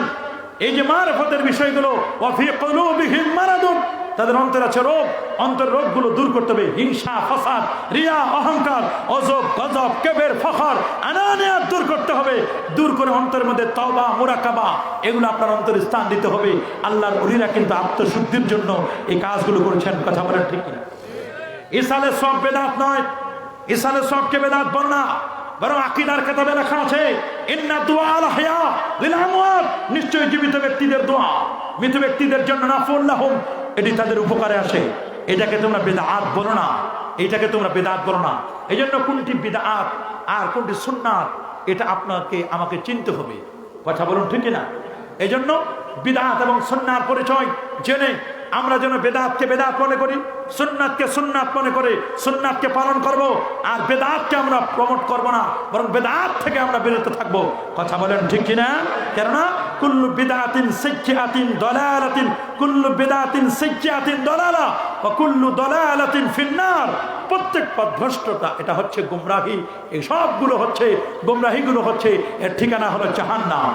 A: এই যে মারিফতের বিষয়গুলো, ওয়া ফি কুলুবিহিম মারাদুন, তাদের অন্তরে আছে রোগ, অন্তর রোগগুলো দূর করতে হবে। হিংসা, ফাসাদ, রিয়া, অহংকার, অজব, গজব, কিবর, ফখর, আনানিয়াত দূর করতে হবে। দূর করে অন্তরের মধ্যে তওবা, মুরাকাবা, এগুলো আপনার অন্তরে স্থান দিতে হবে। আল্লাহর ওলিরা কিন্তু আত্মশুদ্ধির জন্য এই কাজগুলো করেছেন। কথা বলেন ঠিক কিনা? ইসালে সব বেদাত নয়। ইসালে সবকে বেদাত বল না। বরং আকীদার কিতাবে লেখা আছে ইন্না দুআ আল আহইয়া লিল আমওয়াত, নিশ্চয়ই জীবিত ব্যক্তিদের দোয়া মৃত ব্যক্তিদের জন্য নাফুল লাহুম, এটি তাদের উপকারে আসে। এটাকে তোমরা বিদআত বলো না, এইটাকে তোমরা বিদআত বলো না। এই জন্য কোনটি বিদআত আর কোনটি সুন্নাত এটা আপনাকে আমাকে চিনতে হবে। কথা বলুন ঠিক না? এই জন্য বিদআত এবং সুন্নাহর পরিচয় জেনে আমরা যেন বেদাতকে বেদাত মনে করি, সুন্নাতকে সুন্নাত মনে করে সুন্নাতকে পালন করব, আর বেদাতকে আমরা প্রমোট করব না, বরং বেদাত থেকে আমরা বিরত থাকব। কথা বলেন ঠিক কিনা? কেননা কুল্লু বিদআতিন সাইয়্যাতিন দালালাতিন, কুল্লু বিদআতিন সাইয়্যাতিন দালালা ওয়া কুল্লু দালালাতিন ফিন্নার। প্রত্যেক পথভ্রষ্টতা এটা হচ্ছে গুমরাহি, এই সবগুলো হচ্ছে গুমরাহিগুলো হচ্ছে এর ঠিকানা হলো জাহান্নাম।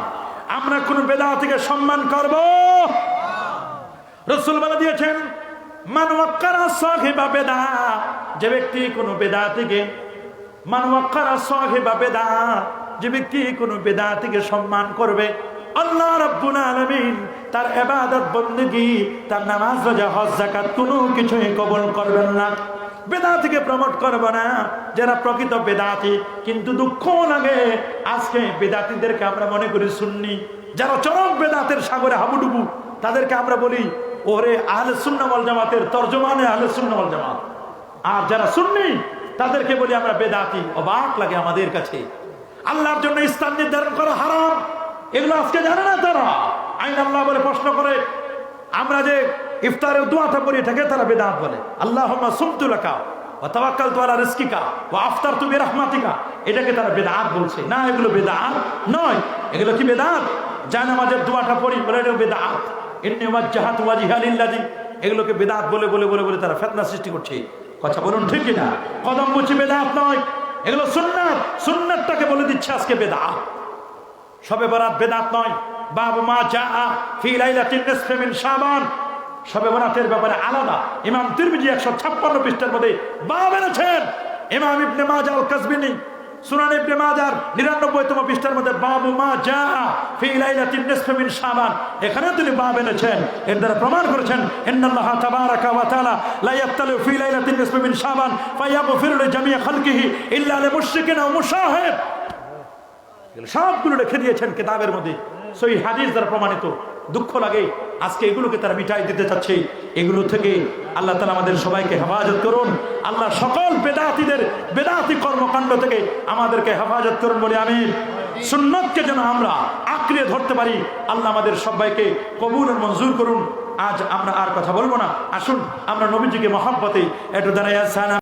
A: আমরা কোন বেদাতকে সম্মান করব? রাসূল বলে দিয়েছেন মান ওয়াক্কারা সাহিবা বিদআ, যে ব্যক্তি কোনো বেদাতিকে, মান ওয়াক্কারা সাহিবা বিদআ, যে ব্যক্তি কোনো বেদাতিকে সম্মান করবে, আল্লাহ রাব্বুল আলামিন তার ইবাদত বندگی, তার নামাজ রোজা হজ যাকাত কোনো কিছুই কবুল করবেন না। বেদাতিকে প্রমোট করবে না যারা প্রকৃত বেদাতি। কিন্তু দুঃখ লাগে আজকে বেদাতিদেরকে আমরা মনে করি সুন্নি, যারা চরম বেদাতের সাগরে হাবুডুবু তাদেরকে আমরা বলি ওরে আহলে সুন্নাহ ওয়াল জামাতের তরজমানে আহলে সুন্নাহ ওয়াল জামাত, আর যারা সুন্নি তাদেরকে বলি আমরা বেদাতি। অবাক লাগে আমাদের কাছে। আল্লাহর জন্য স্থান নির্ধারণ করা হারাম, এগুলো আজকে জানে না তারা। আইন আল্লাহ বলে প্রশ্ন করে। আমরা যে ইফতারের দোয়াটা পড়ি এটাকে তারা বেদাত বলে। আল্লাহুম্মা সুমতু লাকা ওয়া তাওয়াক্কালতু আলা রিজকিকা ওয়া আফতারতু বিরাহমাতিকা, এটাকে তারা বেদাত বলছে। না, এগুলো বেদাত নয়। এগুলো কি বেদাত? জানামাজের দোয়াটা পড়ি বলে এটা বেদাত। ইন্নী ওয়াজ্জাহাতু ওয়াজহিয়া লিল্লাযী, এগুলোকে বেদাত বলে বলে বলে বলে তারা ফিতনা সৃষ্টি করছে। কথা বলুন ঠিক কি না? কদম বুঝি বেদাত নয়, এগুলো সুন্নাত। সুন্নাতটাকে বলে দিচ্ছে আজকে বেদাত। শবে বরাত বেদাত নয়। বাবু মা জাআ ফি লাইলাতিন নিসফি মিন শাবান, শবে বরাতের ব্যাপারে আলাদা ইমাম তিরমিজি 156 পৃষ্ঠার মধ্যে বাব এনেছেন। ইমাম ইবনে মাজাহ আল কাজবিনী সুনান ইবনে মাজাহ 99তম পৃষ্ঠার মধ্যে বাবু মা জাআ ফি লাইলাতিন নিসফি মিন শাবান, এখানে তিনি বাব এনেছেন। এর দ্বারা প্রমাণ করেছেন ইন্নাল্লাহা তাবারাকা ওয়া তাআলা লা ইয়াত্তালি ফি লাইলাতিন নিসফি মিন শাবান ফায়াগফিরু লিজামিই খালকিহি ইল্লা লিমুশরিকিন ওয়া মুশাহিদ। সবগুলো রেখে দিয়েছেন কিতাবের মধ্যে, সহি হাদিস দ্বারা প্রমাণিত। দুঃখ লাগে আজকে এগুলোকে তারা মিটাই দিতে চাচ্ছে। এগুলো থেকে আল্লাহ তাআলা আমাদের সবাইকে হেফাজত করুন। আল্লাহ সকল বেদাতীদের বেদাতি কর্মকাণ্ড থেকে আমাদেরকে হেফাজত করুন বলে আমি সুন্নতকে যেন আমরা আঁকড়ে ধরতে পারি। আল্লাহ আমাদের সবাইকে কবুল ও মঞ্জুর করুন। আজ আমরা আর কথা বলবো না, আসুন আমরা নবীজিকে মহব্বতে একটু দাঁড়াইয়া